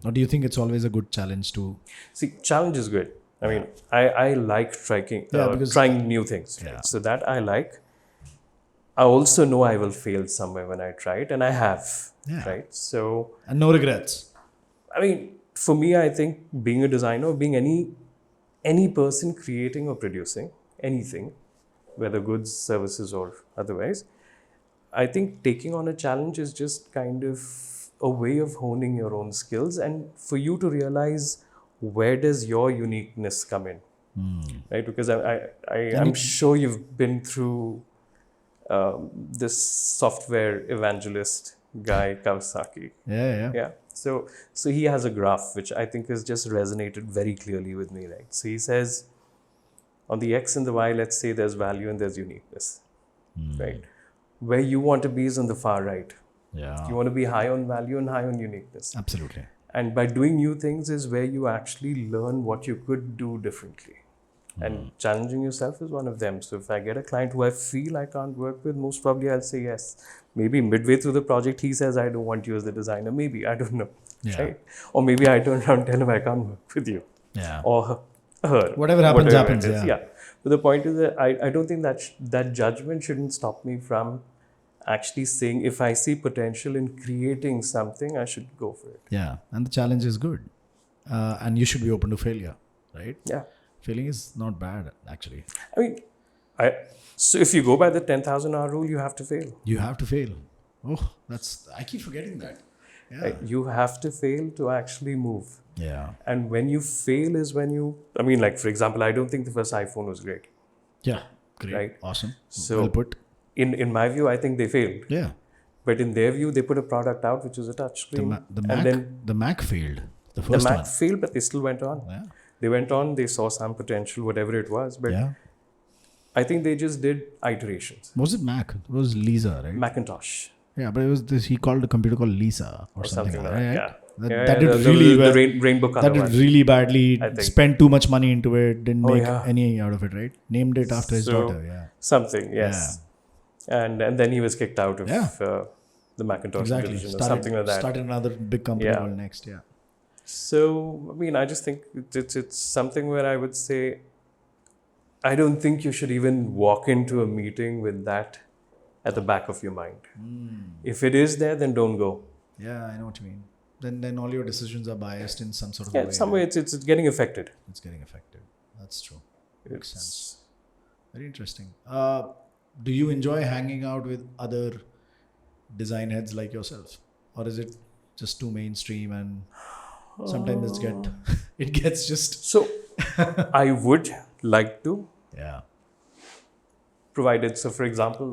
Or do you think it's always a good challenge to?
See, challenge is good. I mean, I like
because-
trying new things. Right?
Yeah.
So that I like. I also know I will fail somewhere when I try it, and I have.
Yeah.
Right. So,
And no regrets.
I mean, for me, I think being a designer, being any person creating or producing anything, whether goods, services, or otherwise, I think taking on a challenge is just kind of a way of honing your own skills and for you to realize where does your uniqueness come in, right? Because I'm sure you've been through this software evangelist guy, Kawasaki.
Yeah.
Yeah. So he has a graph which I think has just resonated very clearly with me, right? So he says on the X and the Y, let's say there's value and there's uniqueness, right? Where you want to be is on the far right.
Yeah.
You want to be high on value and high on uniqueness.
Absolutely.
And by doing new things is where you actually learn what you could do differently. And challenging yourself is one of them. So if I get a client who I feel I can't work with, most probably I'll say yes. Maybe midway through the project, he says, I don't want you as the designer. Maybe, I don't know.
Yeah.
Right? Or maybe I turn around and tell him I can't work with you.
Yeah.
Or her.
Whatever happens,
it
happens,
is.
yeah.
But the point is that I don't think that judgment shouldn't stop me from actually saying if I see potential in creating something, I should go for it.
Yeah. And the challenge is good. And you should be open to failure, right?
Yeah.
Failing is not bad, actually.
I mean, so if you go by the 10,000 hour rule, you have to fail.
You have to fail. Oh, I keep forgetting that. Yeah.
Right? You have to fail to actually move.
Yeah.
And when you fail is when I mean, like, for example, I don't think the first iPhone was great.
Yeah. Great.
Right.
Awesome.
So
well put.
In my view, I think they failed.
Yeah.
But in their view, they put a product out which was a touch screen.
The Mac failed. The
The
first
Mac
one.
failed, but they still went on.
Yeah.
They went on, they saw some potential, whatever it was. But
Yeah.
I think they just did iterations.
Was it Mac? It was Lisa, right?
Macintosh
Yeah, but it was this. He called the computer called Lisa or
or something like that.
right?
Yeah.
That did really well.
The rainbow color
That did
one.
really badly.
I think.
Spent too much money into it. Didn't
Oh,
make
yeah.
any out of it, right? Named it after his
So-
daughter. Yeah.
Something, yes. And then he was kicked out of the Macintosh
Exactly.
division or something like that.
Started another big company
Yeah.
called Next. Yeah.
So, I mean, I just think it's something where I would say, I don't think you should even walk into a meeting with that at the back of your mind. If it is there, then don't go.
Yeah, I know what you mean. then all your decisions are biased in some sort of
Yeah,
way.
some way it's getting affected.
It's getting affected. That's true. Makes
It's-
sense. Very interesting. Do you enjoy hanging out with other design heads like yourself, or is it just too mainstream and sometimes it gets just
So I would like to,
yeah.
provided. So, for example,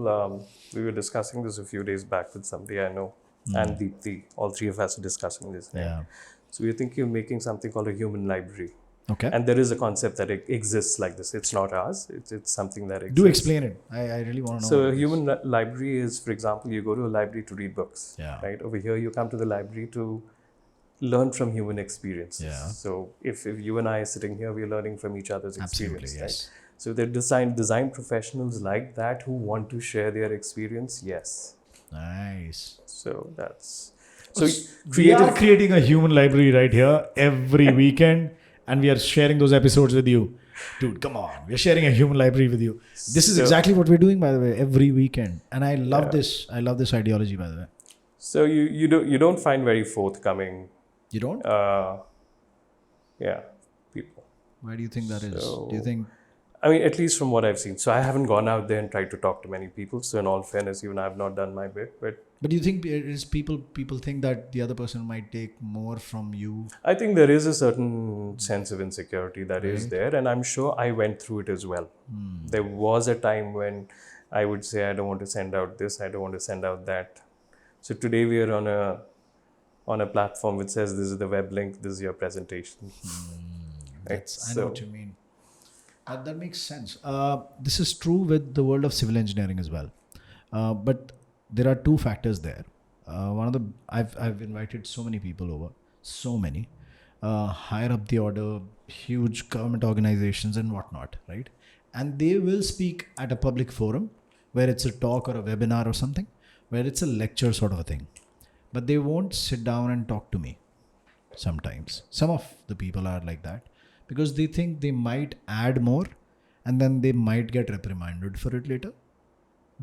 we were discussing this a few days back with somebody I know, and Deepthi. All three of us are discussing this. Right?
Yeah.
So, we're thinking of making something called a human library.
Okay.
And there is a concept that it exists like this. It's not ours. It's something that exists.
Do explain it. I really want to know.
So,
what
a
it is.
human library is, for example, you go to a library to read books.
Yeah.
Right. Over here, you come to the library to learn from human experiences.
Yeah.
So, if you and I are sitting here, we're learning from each other's
Absolutely,
experience.
yes.
Right? So, there are design professionals like that who want to share their experience. Yes.
Nice.
So that's so
We are creating a human library right here every weekend, and we are sharing those episodes with you. Dude, come on. We're sharing a human library with you. This is
So-
exactly what we're doing, by the way, every weekend. And I love
Yeah.
this. I love this ideology, by the way.
So you don't find very forthcoming,
You don't?
people.
Why do you think that is? Do you
So-
think...
I mean, at least from what I've seen. So I haven't gone out there and tried to talk to many people. So in all fairness, even I've not done my bit. But
But do you think it is people think that the other person might take more from you?
I think there is a certain sense of insecurity that is there, and I'm sure I went through it as well. There was a time when I would say, I don't want to send out this, I don't want to send out that. So today we are on a platform which says this is the web link, this is your presentation. Right?
I know what you mean. That makes sense. This is true with the world of civil engineering as well. But there are two factors there. I've invited so many people over, so many, higher up the order, huge government organizations and whatnot, right? And they will speak at a public forum, where it's a talk or a webinar or something, where it's a lecture sort of a thing. But they won't sit down and talk to me sometimes. Some of the people are like that because they think they might add more and then they might get reprimanded for it later.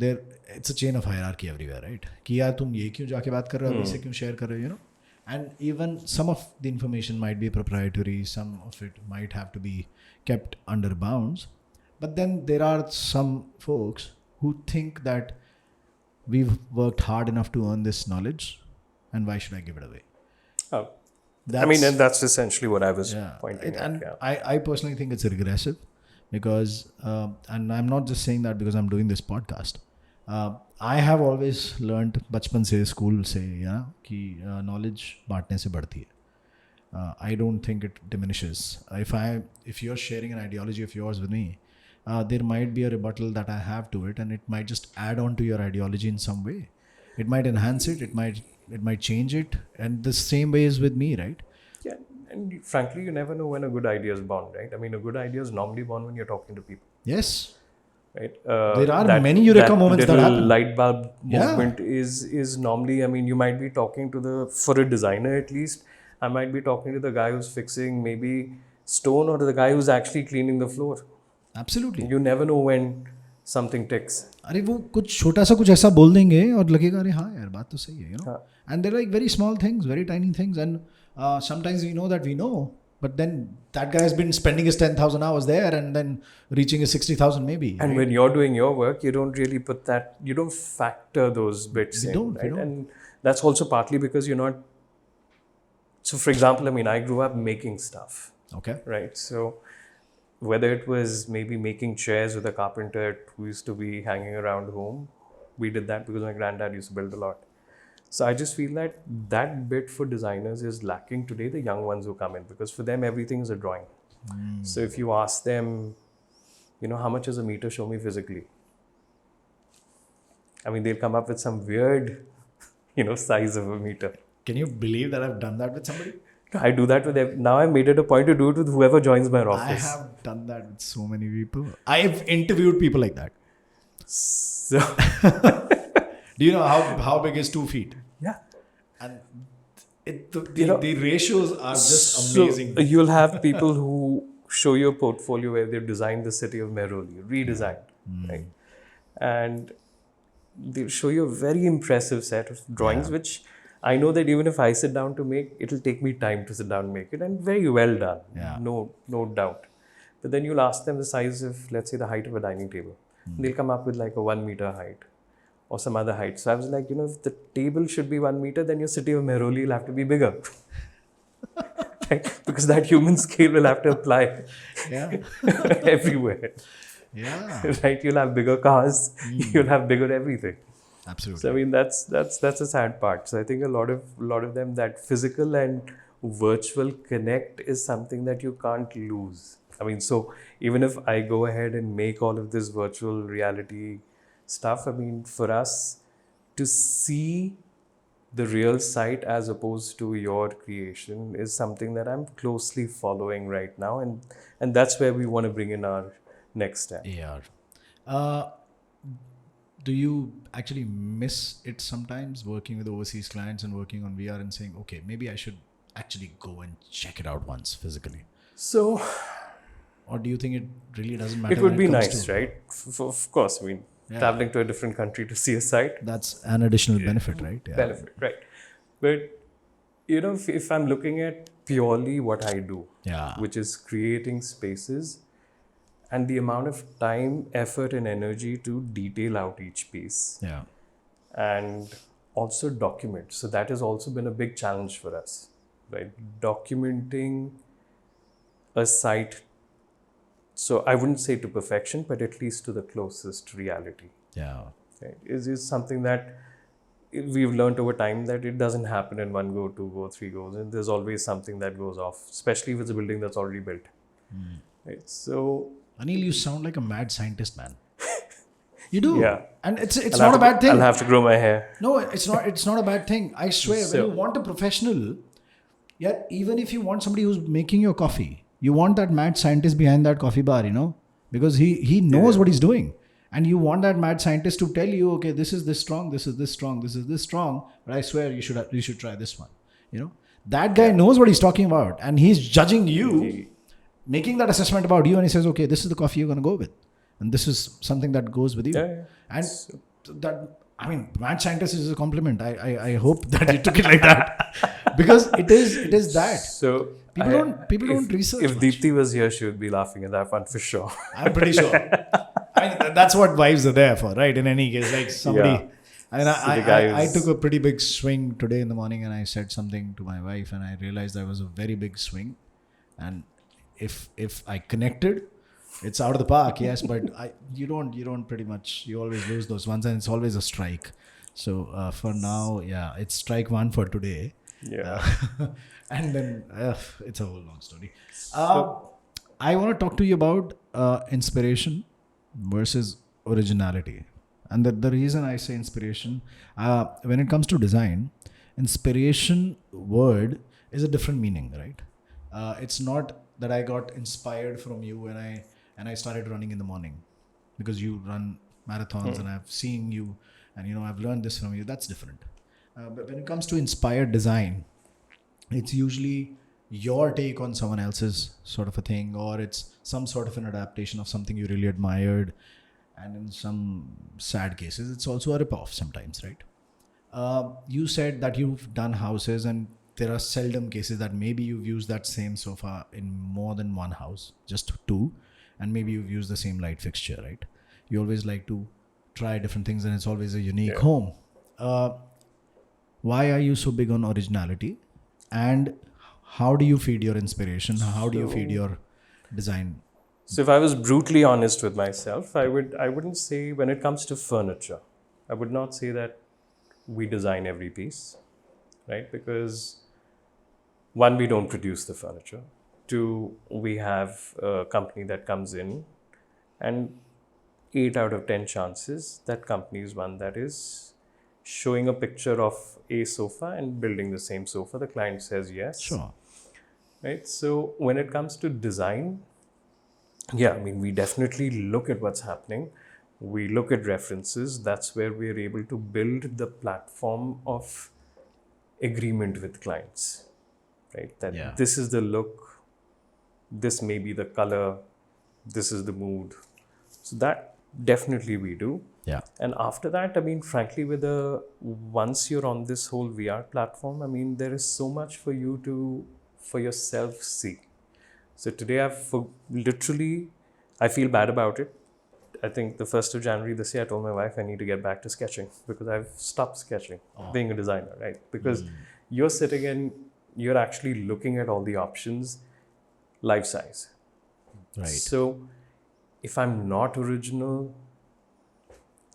It's a chain of hierarchy everywhere, right? कि यार तुम ये क्यों जाके बात कर रहे हो, इसे क्यों share कर रहे हो, you know? And even some of the information might be proprietary, some of it might have to be kept under bounds. But then there are some folks who think that we've worked hard enough to earn this knowledge and why should I give it away?
Oh. I mean, and that's essentially what I was pointing at.
And
Yeah.
I personally think it's regressive because, and I'm not just saying that because I'm doing this podcast. I have always learned बचपन से school से कि knowledge बांटने से बढ़ती है. I don't think it diminishes. If you're sharing an ideology of yours with me, there might be a rebuttal that I have to it, and it might just add on to your ideology in some way. It might enhance it. It might change it, and the same way is with me, right?
Yeah, and frankly, you never know when a good idea is born, right? I mean, a good idea is normally born when you're talking to people,
Yes.
right?
There are many eureka moments that
little
happen.
light bulb movement is normally. I mean, you might be talking to for a designer at least. I might be talking to the guy who's fixing maybe stone or the guy who's actually cleaning the floor.
Absolutely.
You never know when something ticks.
अरे वो कुछ छोटा सा कुछ ऐसा बोल देंगे और लगेगा अरे हाँ यार बात तो सही है, you know. And they're like very small things, very tiny things, and sometimes we know that we know, but then that guy has been spending his 10,000 hours there and then reaching his 60,000 maybe.
And when you're doing your work, you don't really put that, you don't factor those bits in,
don't,
right? And that's also partly because you're not. So, for example, I mean, I grew up making stuff,
Okay.
right? So, whether it was maybe making chairs with a carpenter who used to be hanging around home, we did that because my granddad used to build a lot. So I just feel that bit for designers is lacking today, the young ones who come in, because for them everything is a drawing. So if you ask them, you know, how much is a meter, show me physically. I mean, they'll come up with some weird, you know, size of a meter.
Can you believe that I've done that with somebody?
I do that with now I've made it a point to do it with whoever joins my
I
office.
have done that with so many people. I've interviewed people like that.
So
Do you know how big is 2 feet?
yeah.
And the ratios are just amazing.
So you'll have people who show your portfolio where they've designed the city of Mehroli, redesigned, right? And they'll show you a very impressive set of drawings, which I know that even if I sit down to make, it'll take me time to sit down and make it, and very well done.
Yeah.
No doubt. But then you'll ask them the size of, let's say, the height of a dining table. They'll come up with like a 1 meter height or some other height. So I was like, if the table should be 1 meter, then your city of Mehroli will have to be bigger. Right? Because that human scale will have to apply
Yeah.
everywhere.
Yeah.
Right? You'll have bigger cars, you'll have bigger everything.
Absolutely.
So I mean that's a sad part. So I think a lot of them, that physical and virtual connect is something that you can't lose. I mean, so even if I go ahead and make all of this virtual reality stuff, I mean, for us to see the real site as opposed to your creation is something that I'm closely following right now, and that's where we want to bring in our next step.
AR. Do you actually miss it sometimes, working with overseas clients and working on VR and saying, okay, maybe I should actually go and check it out once physically?
So
Or do you think it really doesn't matter?
it would
when
be
comes
nice,
to-
right? Of course, I mean, traveling to a different country to see a site,
That's an additional benefit, right? Yeah.
benefit, right? But if I'm looking at purely what I do,
Yeah.
which is creating spaces, and the amount of time, effort, and energy to detail out each piece,
Yeah.
and also document. So that has also been a big challenge for us, right? Documenting a site. So I wouldn't say to perfection, but at least to the closest reality.
Yeah.
Right? Is something that we've learned over time that it doesn't happen in one go, two go, three goes, and there's always something that goes off, especially if it's a building that's already built. Right? So
Anil, you sound like a mad scientist, man. You do.
Yeah.
And it's
I'll
not
have
a
to-
bad thing.
I'll have to grow my hair.
No, it's not a bad thing. I swear,
So-
when you want a professional, yet even if you want somebody who's making your coffee, you want that mad scientist behind that coffee bar, because he knows what he's doing. And you want that mad scientist to tell you, okay, this is this strong, this is this strong, this is this strong, but I swear you should try this one. That guy knows what he's talking about, and he's judging you, making that assessment about you, and he says, okay, this is the coffee you're going to go with, and this is something that goes with you.
Yeah.
And that, I mean, mad scientist is a compliment. I hope that you took it like that, because it is that.
So
People don't research
If
much.
Deepthi was here, she would be laughing at that one for sure.
I'm pretty sure. I mean, that's what vibes are there for, right? In any case, like somebody.
Yeah.
I mean,
So the guy
I
is-
took a pretty big swing today in the morning, and I said something to my wife, and I realized that was a very big swing. And if I connected, it's out of the park, yes. But you don't pretty much. You always lose those ones, and it's always a strike. So for now, yeah, it's strike one for today.
Yeah.
And then it's a whole long story. I want to talk to you about inspiration versus originality. And the reason I say inspiration, when it comes to design, inspiration word is a different meaning, right? It's not that I got inspired from you and I started running in the morning because you run marathons and I've seen you and I've learned this from you. That's different. But when it comes to inspired design, it's usually your take on someone else's sort of a thing, or it's some sort of an adaptation of something you really admired. And in some sad cases, it's also a rip-off sometimes, right? You said that you've done houses, and there are seldom cases that maybe you've used that same sofa in more than one house, just two, and maybe you've used the same light fixture, right? You always like to try different things, and it's always a unique home. Why are you so big on originality? And how do you feed your inspiration? How do you feed your design?
So if I was brutally honest with myself, I wouldn't say, when it comes to furniture, I would not say that we design every piece, right? Because one, we don't produce the furniture. Two, we have a company that comes in, and 8 out of 10 chances that company is one that is showing a picture of a sofa and building the same sofa. The client says yes.
Sure.
Right? So when it comes to design, yeah, I mean, we definitely look at what's happening. We look at references. That's where we're able to build the platform of agreement with clients, right? That this is the look, this may be the color, this is the mood. So Definitely we do.
Yeah.
And after that, I mean, frankly, once you're on this whole VR platform, I mean, there is so much for you for yourself see. So today literally, I feel bad about it. I think the 1st of January this year, I told my wife I need to get back to sketching because I've stopped sketching, being a designer, right? Because you're sitting and you're actually looking at all the options life size.
Right.
So if I'm not original,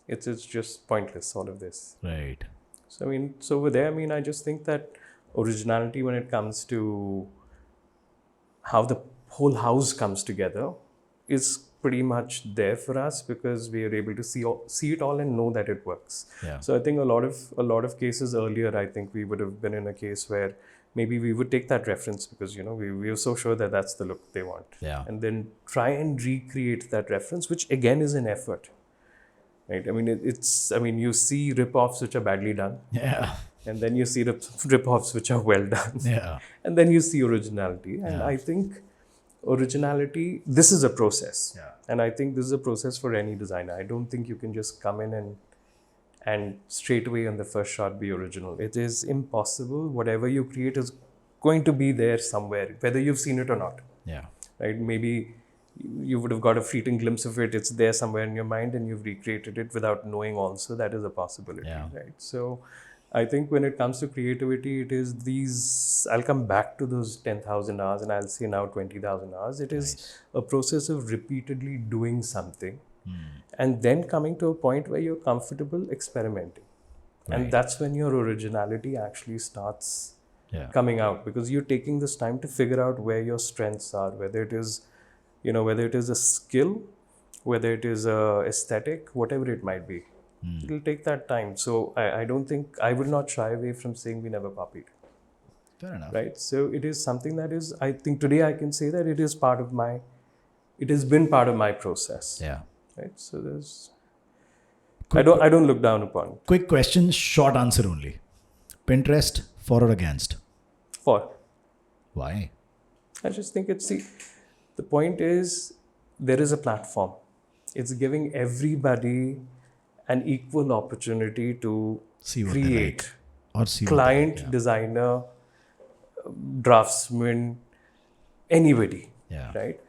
it's just pointless, all of this.
Right.
So I mean, so over there, I mean, I just think that originality when it comes to how the whole house comes together is pretty much there for us because we are able to see it all and know that it works.
Yeah.
So I think a lot of cases earlier, I think we would have been in a case where maybe we would take that reference because we were so sure that that's the look they want,
Yeah.
and then try and recreate that reference, which again is an effort, right? I mean, I mean, you see rip-offs which are badly done,
Yeah.
and then you see rip-offs which are well done,
Yeah.
and then you see originality. And
Yeah.
I think originality, this is a process.
Yeah.
And I think this is a process for any designer. I don't think you can just come in and straight away on the first shot be original. It is impossible. Whatever you create is going to be there somewhere, whether you've seen it or not.
Yeah.
Right? Maybe you would have got a fleeting glimpse of it. It's there somewhere in your mind and you've recreated it without knowing also. That is a possibility,
Yeah.
right? So I think when it comes to creativity, it is these, I'll come back to those 10,000 hours and I'll say now 20,000 hours. It is a process of repeatedly doing something and then coming to a point where you're comfortable experimenting. And that's when your originality actually starts coming out, because you're taking this time to figure out where your strengths are, whether it is, whether it is a skill, whether it is a aesthetic, whatever it might be. It'll take that time. So I don't think, I would not shy away from saying we never copied.
Fair enough.
Right? So it is something that is, I think today I can say that it has been part of my process.
Yeah.
Right? So I don't look down upon it.
Quick question, short answer only. Pinterest, for or against?
For.
Why?
I just think the point is there is a platform. It's giving everybody an equal opportunity to
See what
create.
they like. Or see
Client,
what they like.
designer, draftsman, anybody.
Yeah.
Right?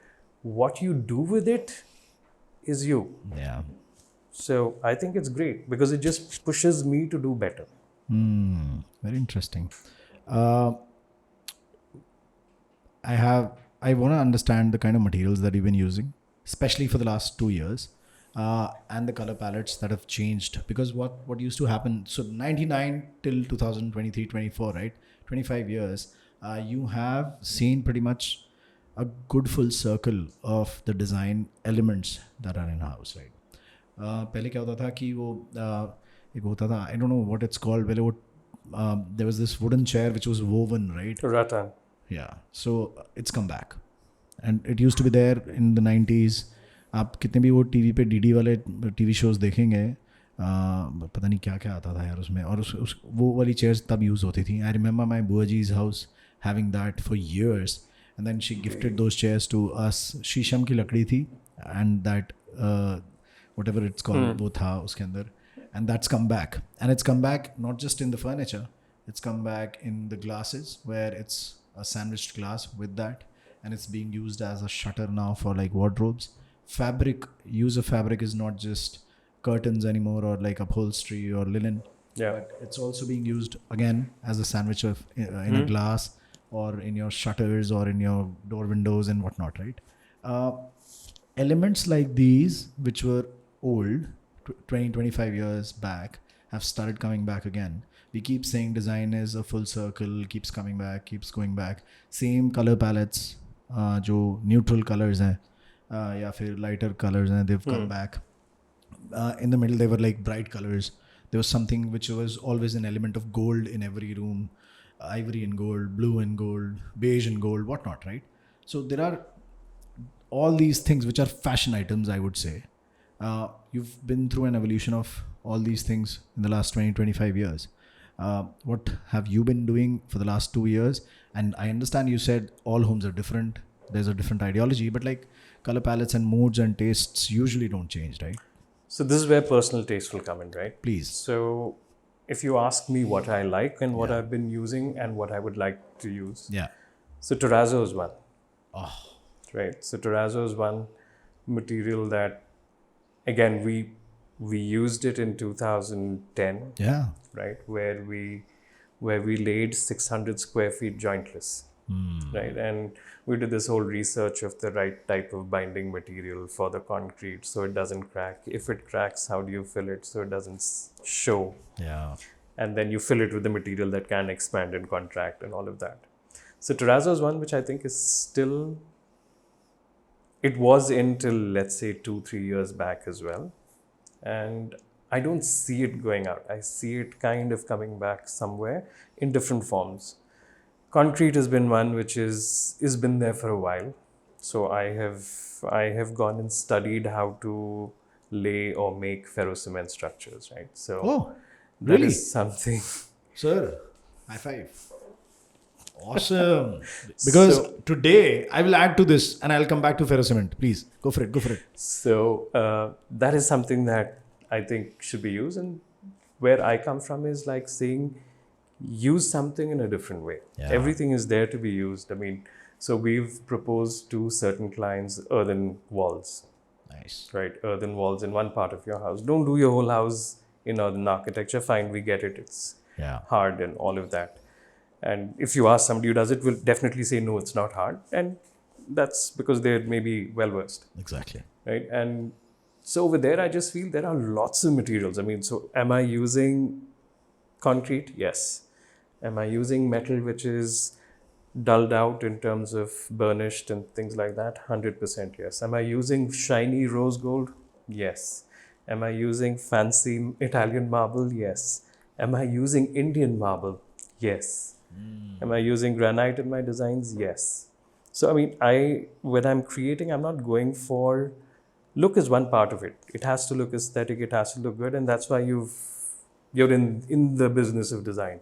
What you do with it is you.
Yeah.
So I think it's great because it just pushes me to do better.
Very interesting. I want to understand the kind of materials that you've been using, especially for the last 2 years, and the color palettes that have changed. Because what used to happen, so 99 till 2023, 24, right? 25 years, you have seen pretty much a good full circle of the design elements that are in house, right? पहले क्या होता था कि वो एक होता था, I don't know what it's called, पहले वो there was this wooden chair which was woven, right?
Rattan.
Yeah, so it's come back and it used to be there in the 90s. आप कितने भी वो टीवी पे DD वाले TV shows देखेंगे, पता नहीं क्या क्या आता था यार उसमें, और वो वाली चेयर्स तब यूज़ होती थी. I remember my बुआजी's house having that for years, and then she gifted those chairs to us. शीशम की लकड़ी थी and that whatever it's called, वो था उसके अंदर, and that's come back. And it's come back not just in the furniture, it's come back in the glasses where it's a sandwiched glass with that, and it's being used as a shutter now for like wardrobes. Use of fabric is not just curtains anymore or like upholstery or linen.
Yeah.
But it's also being used again as a sandwich of in a glass or in your shutters or in your door windows and whatnot, right? Elements like these, which were old 20-25 years back, have started coming back again. We keep saying design is a full circle, keeps coming back, keeps going back. Same color palettes, जो neutral colors हैं, या फिर lighter colors हैं, they've come back. In the middle, they were like bright colors. There was something which was always an element of gold in every room, ivory and gold, blue and gold, beige and gold, whatnot, right? So there are all these things which are fashion items, I would say. You've been through an evolution of all these things in the last 20-25 years. What have you been doing for the last 2 years? And I understand you said all homes are different. There's a different ideology, but like color palettes and moods and tastes usually don't change, right?
So this is where personal taste will come in, right?
Please.
So if you ask me what I like and what I've been using and what I would like to use,
Yeah.
so terrazzo is one.
Oh.
Right. So terrazzo is one material that, again, we used it in 2010,
Yeah.
right, where we laid 600 square feet jointless, right, and we did this whole research of the right type of binding material for the concrete so it doesn't crack. If it cracks, how do you fill it so it doesn't show?
Yeah.
And then you fill it with the material that can expand and contract and all of that. So terrazzo is one which I think is still, it was until let's say 2-3 years back as well. And I don't see it going out. I see it kind of coming back somewhere in different forms. Concrete has been one which is been there for a while. So I have gone and studied how to lay or make ferrocement structures, right? So
Oh,
that
really?
is something.
Sir, high five. Awesome. Because
So-
today I will add to this and I'll come back to ferrocement. Please go for it. Go for it.
So that is something that I think should be used. And where I come from is like saying, use something in a different way.
Yeah.
Everything is there to be used. I mean, so we've proposed to certain clients earthen walls,
Nice.
right? Earthen walls in one part of your house. Don't do your whole house in earthen architecture. Fine, we get it. It's
Yeah.
hard and all of that. And if you ask somebody who does it, will definitely say, no, it's not hard. And that's because they're maybe well versed,
Exactly.
right? And so over there, I just feel there are lots of materials. I mean, so am I using concrete? Yes. Am I using metal which is dulled out in terms of burnished and things like that? 100% yes. Am I using shiny rose gold? Yes. Am I using fancy Italian marble? Yes. Am I using Indian marble? Yes. Am I using granite in my designs? Yes. So, I mean, when I'm creating, I'm not going for, look is one part of it. It has to look aesthetic, it has to look good, and that's why you're in the business of design.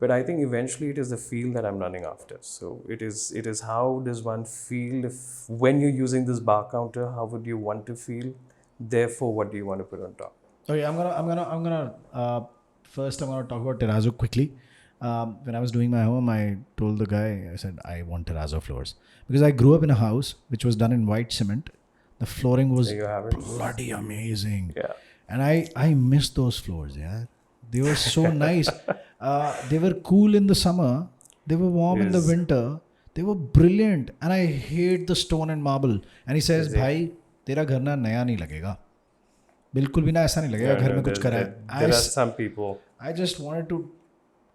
But I think eventually it is the feel that I'm running after. So it is how does one feel when you're using this bar counter, how would you want to feel? Therefore, what do you want to put on top?
Okay, I'm gonna first I'm gonna talk about terrazzo quickly. When I was doing my home, I told the guy, I said, I want terrazzo floors because I grew up in a house which was done in white cement. The flooring was
There you have it.
bloody amazing.
Yeah.
And I miss those floors, yeah. They were so nice. They were cool in the summer. They were warm in the
Yes.
winter. They were brilliant. And I hate the stone and marble. And he says, भाई तेरा घर ना नया नहीं लगेगा. बिल्कुल भी ना ऐसा नहीं लगेगा घर में कुछ करा है.
There are some people.
I just wanted to,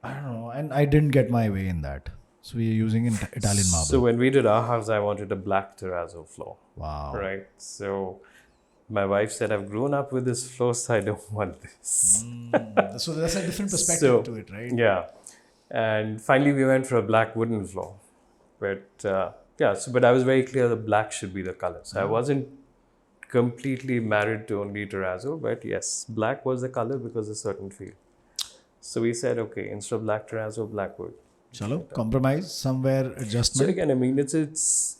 I don't know, and I didn't get my way in that. So we are using Italian marble.
So when we did our house, I wanted a black terrazzo floor.
Wow.
Right. So my wife said, I've grown up with this floor, so I don't want this.
So that's a different perspective
So,
to it, right?
Yeah. And finally, we went for a black wooden floor. But but I was very clear the black should be the color. So I wasn't completely married to only terrazzo, but yes, black was the color because of a certain feel. So we said, okay, instead of black terrazzo, black wood.
Chalo, compromise, somewhere
So
adjustment.
again, I mean, it's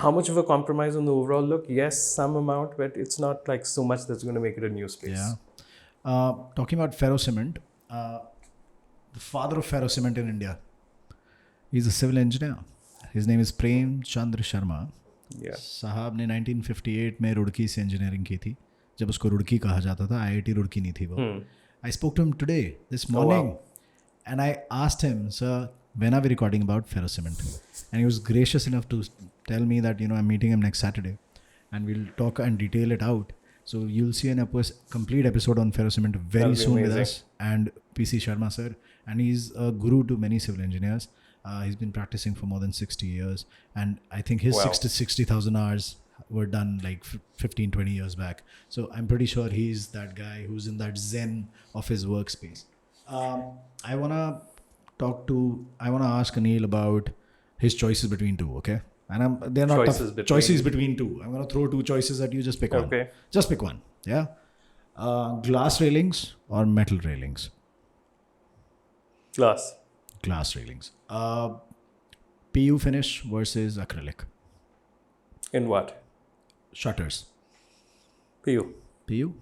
how much of a compromise on the overall look? Yes, some amount, but it's not like so much that's going to make it a new space.
Yeah. Talking about ferrocement, the father of ferrocement in India, he's a civil engineer. His name is Prem Chandra Sharma.
Yeah.
साहब ने 1958 में रुड़की से engineering की थी जब उसको रुड़की कहा जाता था IIT रुड़की नहीं थी वो I spoke to him today this morning and I asked him, sir, when are we recording about ferrocement? And he was gracious enough to tell me that, I'm meeting him next Saturday and we'll talk and detail it out. So you'll see an complete episode on ferrocement very soon with us and PC Sharma sir. And he's a guru to many civil engineers. He's been practicing for more than 60 years. And I think his 60,000 hours were done like 15-20 years back. So I'm pretty sure he's that guy who's in that zen of his workspace. I want to ask Aneel about his choices between two, okay? And they're not choices between two. I'm going to throw two choices at you, just pick one.
Okay.
Just pick one, yeah? Glass railings or metal railings? Glass railings. PU finish versus acrylic.
In what?
Shutters.
PU.
PU.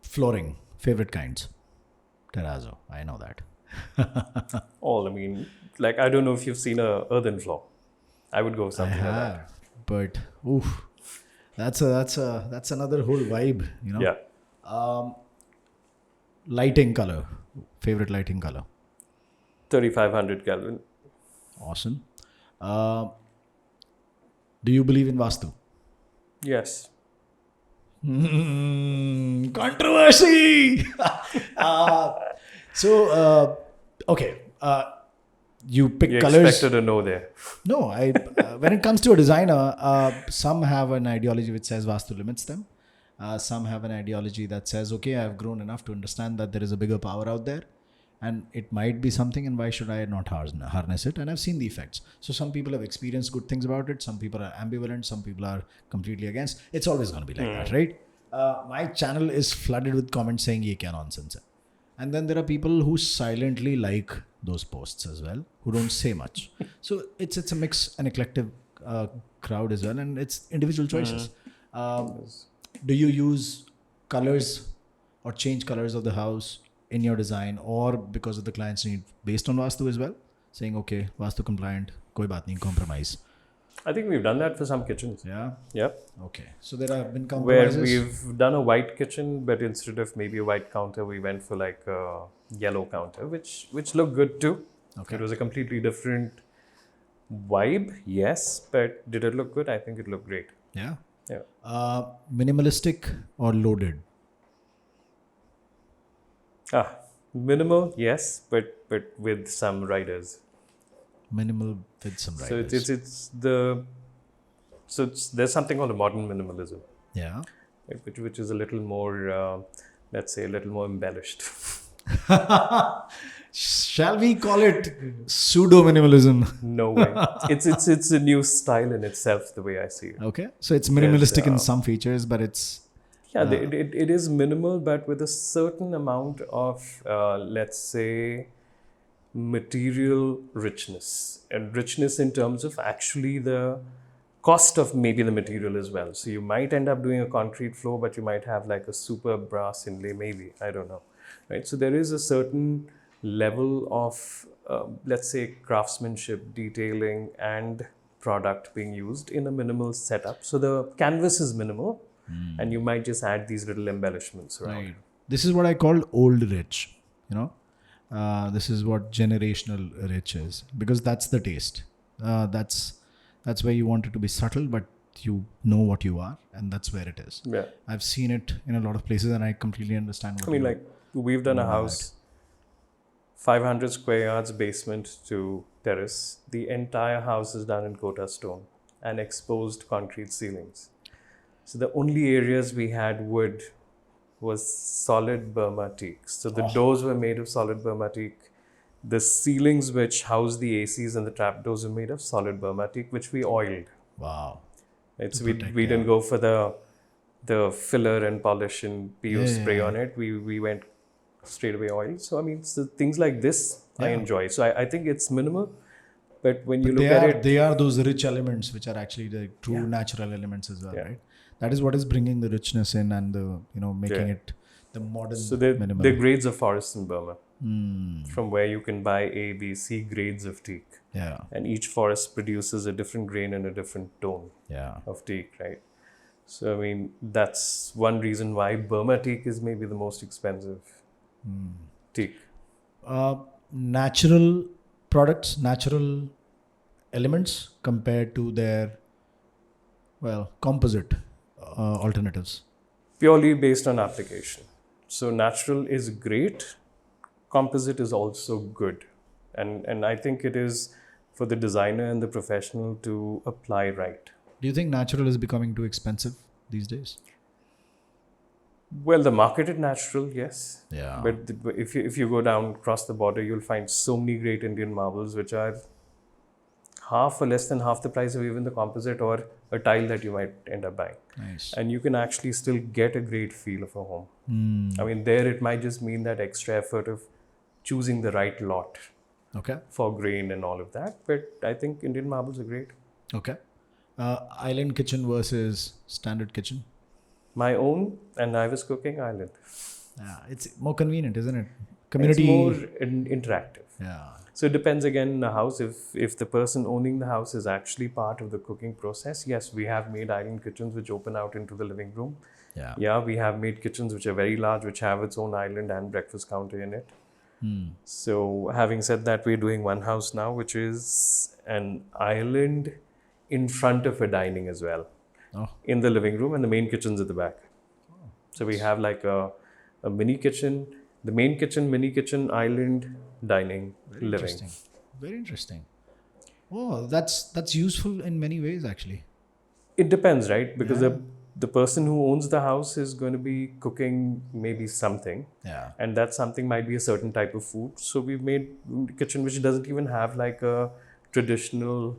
Flooring, favorite kinds. Terrazzo, I know that.
All, I mean, like, I don't know if you've seen a earthen floor. I would go
I
something like that.
have, but oof, that's another whole vibe, you know.
Yeah.
Lighting color, favorite lighting color.
3500 Kelvin.
Awesome. Do you believe in Vastu?
Yes.
Controversy. Okay. You pick
You
colors.
expected a no there.
No, when it comes to a designer, some have an ideology which says Vastu limits them. Some have an ideology that says, okay, I've grown enough to understand that there is a bigger power out there, and it might be something, and why should I not harness it? And I've seen the effects. So some people have experienced good things about it. Some people are ambivalent. Some people are completely against. It's always going to be like that, right? My channel is flooded with comments saying, "Ye kya nonsense hai?" And then there are people who silently like those posts as well, who don't say much. So it's a mix, an eclectic crowd as well, and it's individual choices. Do you use colors or change colors of the house in your design, or because of the client's need, based on Vastu as well? Saying, okay, Vastu compliant, koi baat nahi, compromise.
I think we've done that for some kitchens.
Yeah.
Yep.
Okay. So there have been
Where
compromises.
we've done a white kitchen, but instead of maybe a white counter, we went for like a yellow counter, which looked good too.
Okay.
It was a completely different vibe, yes, but did it look good? I think it looked great.
Yeah.
Yeah.
Minimalistic or loaded?
Minimal, yes, but with some riders.
Minimal with some riders.
So there's something called a modern minimalism,
Yeah.
which is a little more, let's say, a little more embellished.
Shall we call it pseudo minimalism?
No way. It's a new style in itself, the way I see it.
Okay. So it's minimalistic in some features, but it's
Yeah, it is minimal, but with a certain amount of, let's say, material richness. And richness in terms of actually the cost of maybe the material as well. So you might end up doing a concrete floor, but you might have like a super brass inlay, maybe. I don't know. Right? So there is a certain level of, let's say, craftsmanship, detailing, and product being used in a minimal setup. So the canvas is minimal. And you might just add these little embellishments around.
right. This is what I call old rich. You know, this is what generational rich is, because that's the taste. That's where you want it to be subtle, but you know what you are, and that's where it is.
Yeah.
I've seen it in a lot of places, and I completely understand what
I mean,
you
like, we've done a house, 500 square yards, basement to terrace. The entire house is done in Kota stone and exposed concrete ceilings. So the only areas we had wood was solid Burma teak. So the doors were made of solid Burma teak. The ceilings which house the ACs and the trapdoors were made of solid Burma teak, which we oiled.
Wow.
Right? So we didn't go for the filler and polish and PU spray on it. We went straight away oil. So I mean, so things like this I enjoy. So I think it's minimal. But when you look at it,
they are those rich elements which are actually the true natural elements as well, right? That is what is bringing the richness in and the making it the modern.
So they're grades of forests in Burma,
Hmm.
from where you can buy A, B, C grades of teak.
Yeah.
And each forest produces a different grain and a different tone
Yeah.
of teak, right? So I mean, that's one reason why Burma teak is maybe the most expensive teak.
Natural products, natural elements compared to their composite alternatives.
Purely based on application. So natural is great. Composite is also good. And I think it is for the designer and the professional to apply right.
Do you think natural is becoming too expensive these days?
Well, the marketed natural, yes.
Yeah.
But if you go down across the border, you'll find so many great Indian marbles which are half or less than half the price of even the composite or a tile that you might end up buying.
Nice.
And you can actually still get a great feel of a home. I mean, there it might just mean that extra effort of choosing the right lot
Okay.
for grain and all of that. But I think Indian marbles are great.
Okay. Island kitchen versus standard kitchen.
My own, and I was cooking island.
Yeah, it's more convenient, isn't it?
It's
Community.
more interactive.
Yeah.
So it depends again in the house. If the person owning the house is actually part of the cooking process, yes, we have made island kitchens which open out into the living room.
Yeah.
Yeah, we have made kitchens which are very large, which have its own island and breakfast counter in it. So having said that, we're doing one house now, which is an island in front of a dining as well,
Oh.
in the living room, and the main kitchen's at the back. So we have like a mini kitchen, the main kitchen, mini kitchen, island, dining,
Very
living.
interesting. Very interesting. Oh, that's useful in many ways, actually.
It depends, right? Because the person who owns the house is going to be cooking maybe something,
Yeah.
and that something might be a certain type of food. So we've made a kitchen which doesn't even have like a traditional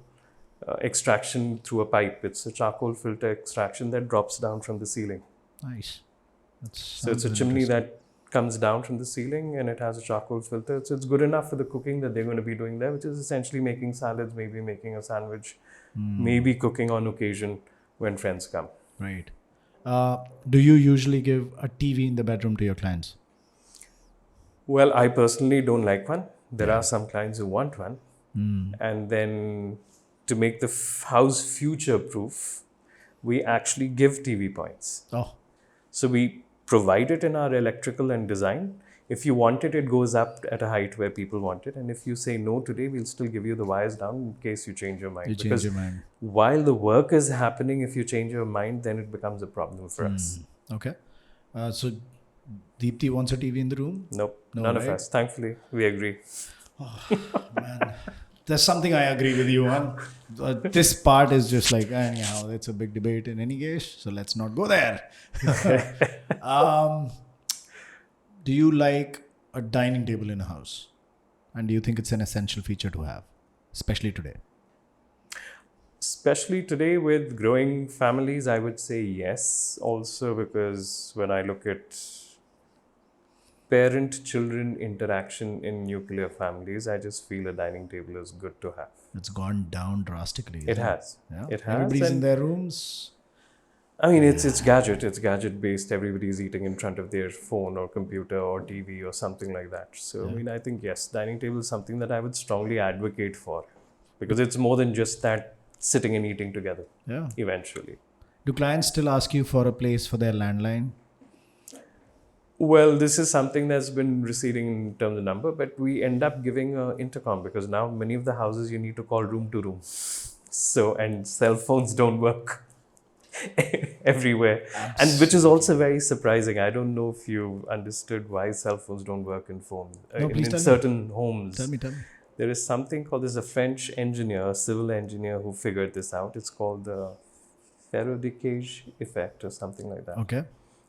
extraction through a pipe. It's a charcoal filter extraction that drops down from the ceiling.
Nice.
So it's a chimney that comes down from the ceiling, and it has a charcoal filter. So it's good enough for the cooking that they're going to be doing there, which is essentially making salads, maybe making a sandwich, maybe cooking on occasion when friends come.
Right. Do you usually give a TV in the bedroom to your clients?
Well, I personally don't like one. There are some clients who want one. And then to make the house future proof, we actually give TV points.
Oh.
So we provide it in our electrical and design. If you want it, it goes up at a height where people want it. And if you say no today, we'll still give you the wires down in case you change your mind.
You change your mind.
While the work is happening, if you change your mind, then it becomes a problem for us.
Okay. So Deepthi wants a TV in the room?
Nope,
No,
none of
right?
us. Thankfully, we agree.
Man, there's something I agree with you on. This part is just like, anyhow, it's a big debate in any case, so let's not go there. Do you like a dining table in a house? And do you think it's an essential feature to have, especially today?
Especially today with growing families, I would say yes. Also because when I look at parent-children interaction in nuclear families, I just feel a dining table is good to have.
It's gone down drastically.
It
isn't
has.
Yeah.
It has.
Everybody's in
and-
their rooms.
I mean, it's gadget based. Everybody's eating in front of their phone or computer or TV or something like that. So, I mean, I think yes, dining table is something that I would strongly advocate for, because it's more than just that sitting and eating together.
Yeah.
Eventually.
Do clients still ask you for a place for their landline?
Well, this is something that's been receding in terms of number, but we end up giving an intercom because now many of the houses you need to call room to room. So, and cell phones don't work everywhere. And which is also very surprising. I don't know if you understood why cell phones don't work in phones.
No, please
in
tell me.
certain homes.
Tell me.
There is something called, there's a French engineer, a civil engineer who figured this out. It's called the Faraday-Cage effect or something like that.
Okay.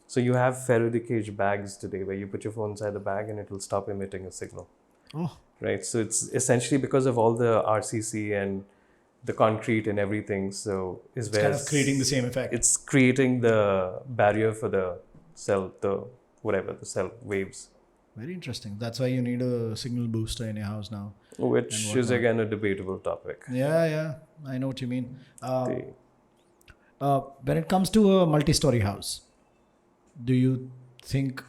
So you have Faraday-Cage bags today where you put your phone inside the bag and it will stop emitting a signal.
Oh.
Right? So it's essentially because of all the RCC and the concrete and everything. So
It's kind of creating the same effect.
It's creating the barrier for the cell, the cell waves.
Very interesting. That's why you need a signal booster in your house now.
Which is again a debatable topic.
Yeah. I know what you mean. When it comes to a multi-story house, do you think...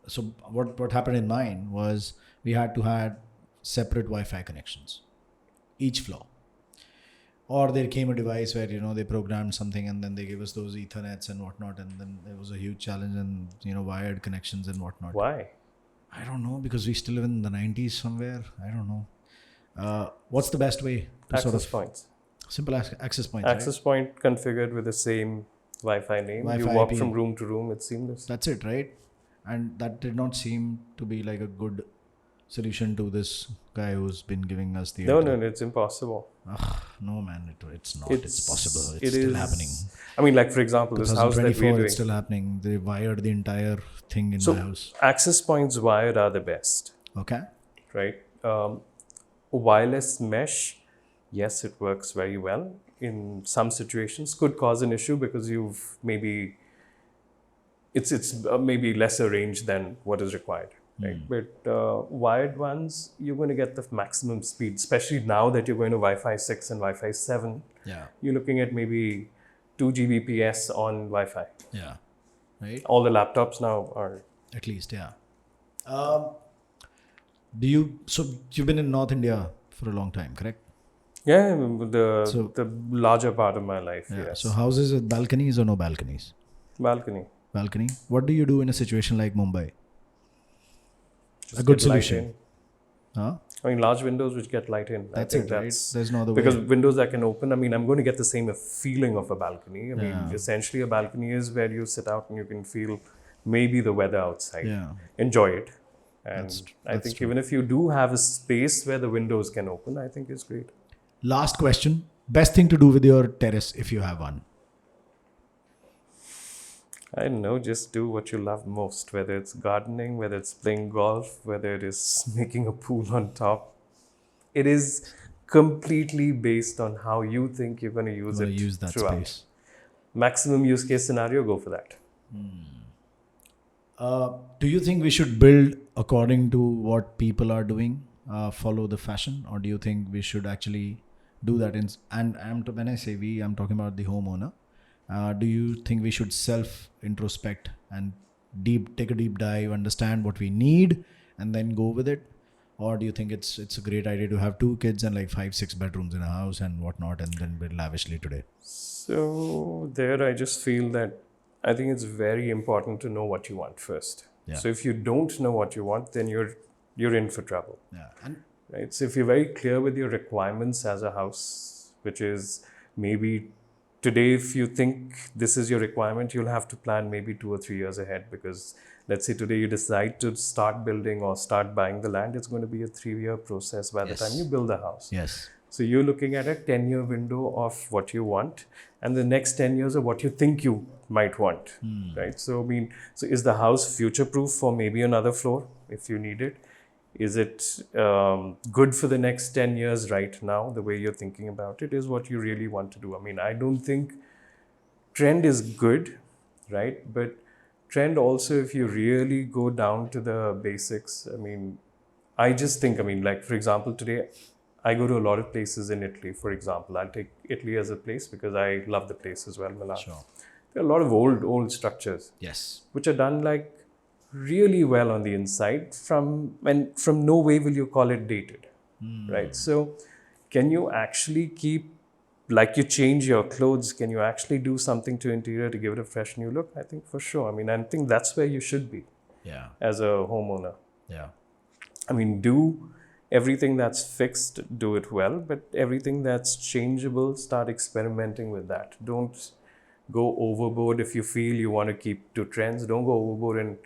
So what happened in mine was we had to have separate Wi-Fi connections, each floor. Or there came a device where, they programmed something and then they gave us those Ethernets and whatnot. And then there was a huge challenge and, wired connections and whatnot.
Why?
I don't know, because we still live in the 90s somewhere. I don't know. What's the best way to
Access points.
Simple access points,
Access point configured with the same Wi-Fi name.
Wi-Fi
you walk
IP.
from room to room. It's seamless.
That's it, right? And that did not seem to be like a good solution to this guy who's been giving us the...
No, it's impossible.
No, man, it's not. It's possible. It's
it
still
is
happening.
I mean, like for example, this house that we're
2024,
doing.
it's still happening. They wired the entire thing in my house.
Access points wired are the best,
Okay.
right? Wireless mesh, yes, it works very well. In some situations, could cause an issue because you've maybe it's maybe lesser range than what is required. right? But wired ones, you're going to get the maximum speed, especially now that you're going to Wi-Fi 6 and Wi-Fi 7.
Yeah.
You're looking at maybe 2 Gbps on Wi-Fi.
Yeah. Right.
All the laptops now are.
At least, yeah. So you've been in North India for a long time, correct?
Yeah, the larger part of my life,
Yeah.
yes.
So houses with balconies or no balconies?
Balcony.
Balcony. What do you do in a situation like Mumbai?
Just
A good
get light
solution.
in.
Huh?
I mean, large windows which get light in.
That's
I think
it, right?
that's
There's no other
because
way.
windows that can open. I mean, I'm going to get the same feeling of a balcony. I mean,
Yeah.
essentially, a balcony is where you sit out and you can feel maybe the weather outside.
Yeah.
Enjoy it. And
That's
I think
true.
even if you do have a space where the windows can open, I think it's great.
Last question. Best thing to do with your terrace if you have one?
I don't know, just do what you love most, whether it's gardening, whether it's playing golf, whether it is making a pool on top. It is completely based on how you think you're going to use it
Use that
throughout.
space.
Maximum use case scenario, go for that.
Do you think we should build according to what people are doing, follow the fashion, or do you think we should actually do that? When I say we, I'm talking about the homeowner. Do you think we should self-introspect and take a deep dive, understand what we need, and then go with it? Or do you think it's a great idea to have 2 kids and like 5-6 bedrooms in a house and whatnot, and then build lavishly today?
So there I just feel that I think it's very important to know what you want first.
Yeah.
So if you don't know what you want, then you're in for trouble.
Yeah. And
Right? So if you're very clear with your requirements as a house, which is maybe today, if you think this is your requirement, you'll have to plan maybe 2 or 3 years ahead, because let's say today you decide to start building or start buying the land, it's going to be a 3-year process by the time you build the house.
yes.
So you're looking at a 10-year window of what you want, and the next 10 years of what you think you might want, right? So I mean, so is the house future-proof for maybe another floor if you need it? Is it good for the next 10 years right now, the way you're thinking about it, is what you really want to do? I mean, I don't think trend is good, right? But trend also, if you really go down to the basics, I mean, I just think, I mean, like, for example, today, I go to a lot of places in Italy, for example. I'll take Italy as a place because I love the place as well, Milan.
Sure.
There are a lot of old structures
Yes.
which are done like really well on the inside, from no way will you call it dated, right? So can you actually keep, like you change your clothes, can you actually do something to interior to give it a fresh new look? I think for sure. I mean, I think that's where you should be
Yeah.
as a homeowner.
Yeah.
I mean, do everything that's fixed, do it well, but everything that's changeable, start experimenting with that. Don't go overboard. If you feel you want to keep to trends, don't go overboard and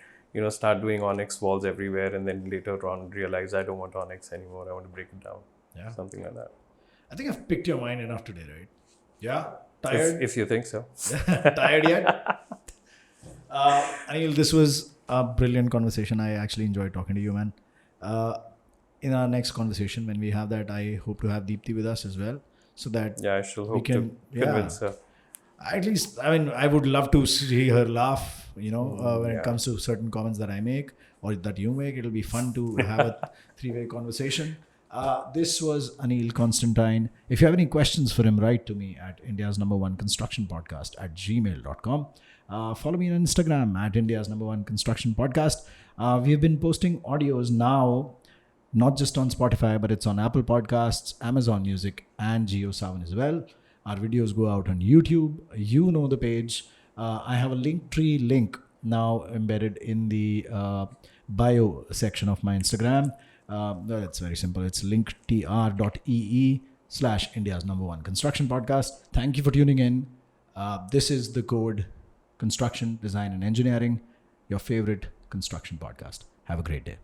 start doing onyx walls everywhere, and then later on realize I don't want onyx anymore, I want to break it down.
Yeah.
Something like that.
I think I've picked your mind enough today, right? Yeah. Tired?
If you think so.
Tired yet? Aneel, this was a brilliant conversation. I actually enjoyed talking to you, man. In our next conversation, when we have that, I hope to have Deepthi with us as well, so that
Yeah, I shall hope
can-
to convince her.
at least, I mean, I would love to see her laugh, when it
yeah.
comes to certain comments that I make or that you make. It'll be fun to have a 3-way conversation. This was Aneel Constantine. If you have any questions for him, write to me at India's #1 construction podcast @gmail.com. Follow me on Instagram at India's #1 construction podcast. We've been posting audios now, not just on Spotify, but it's on Apple Podcasts, Amazon Music, and JioSaavn as well. Our videos go out on YouTube. You know the page. I have a Linktree link now embedded in the bio section of my Instagram. Well, it's very simple. It's linktr.ee/India's #1 construction podcast. Thank you for tuning in. This is The Code, Construction, Design and Engineering, your favorite construction podcast. Have a great day.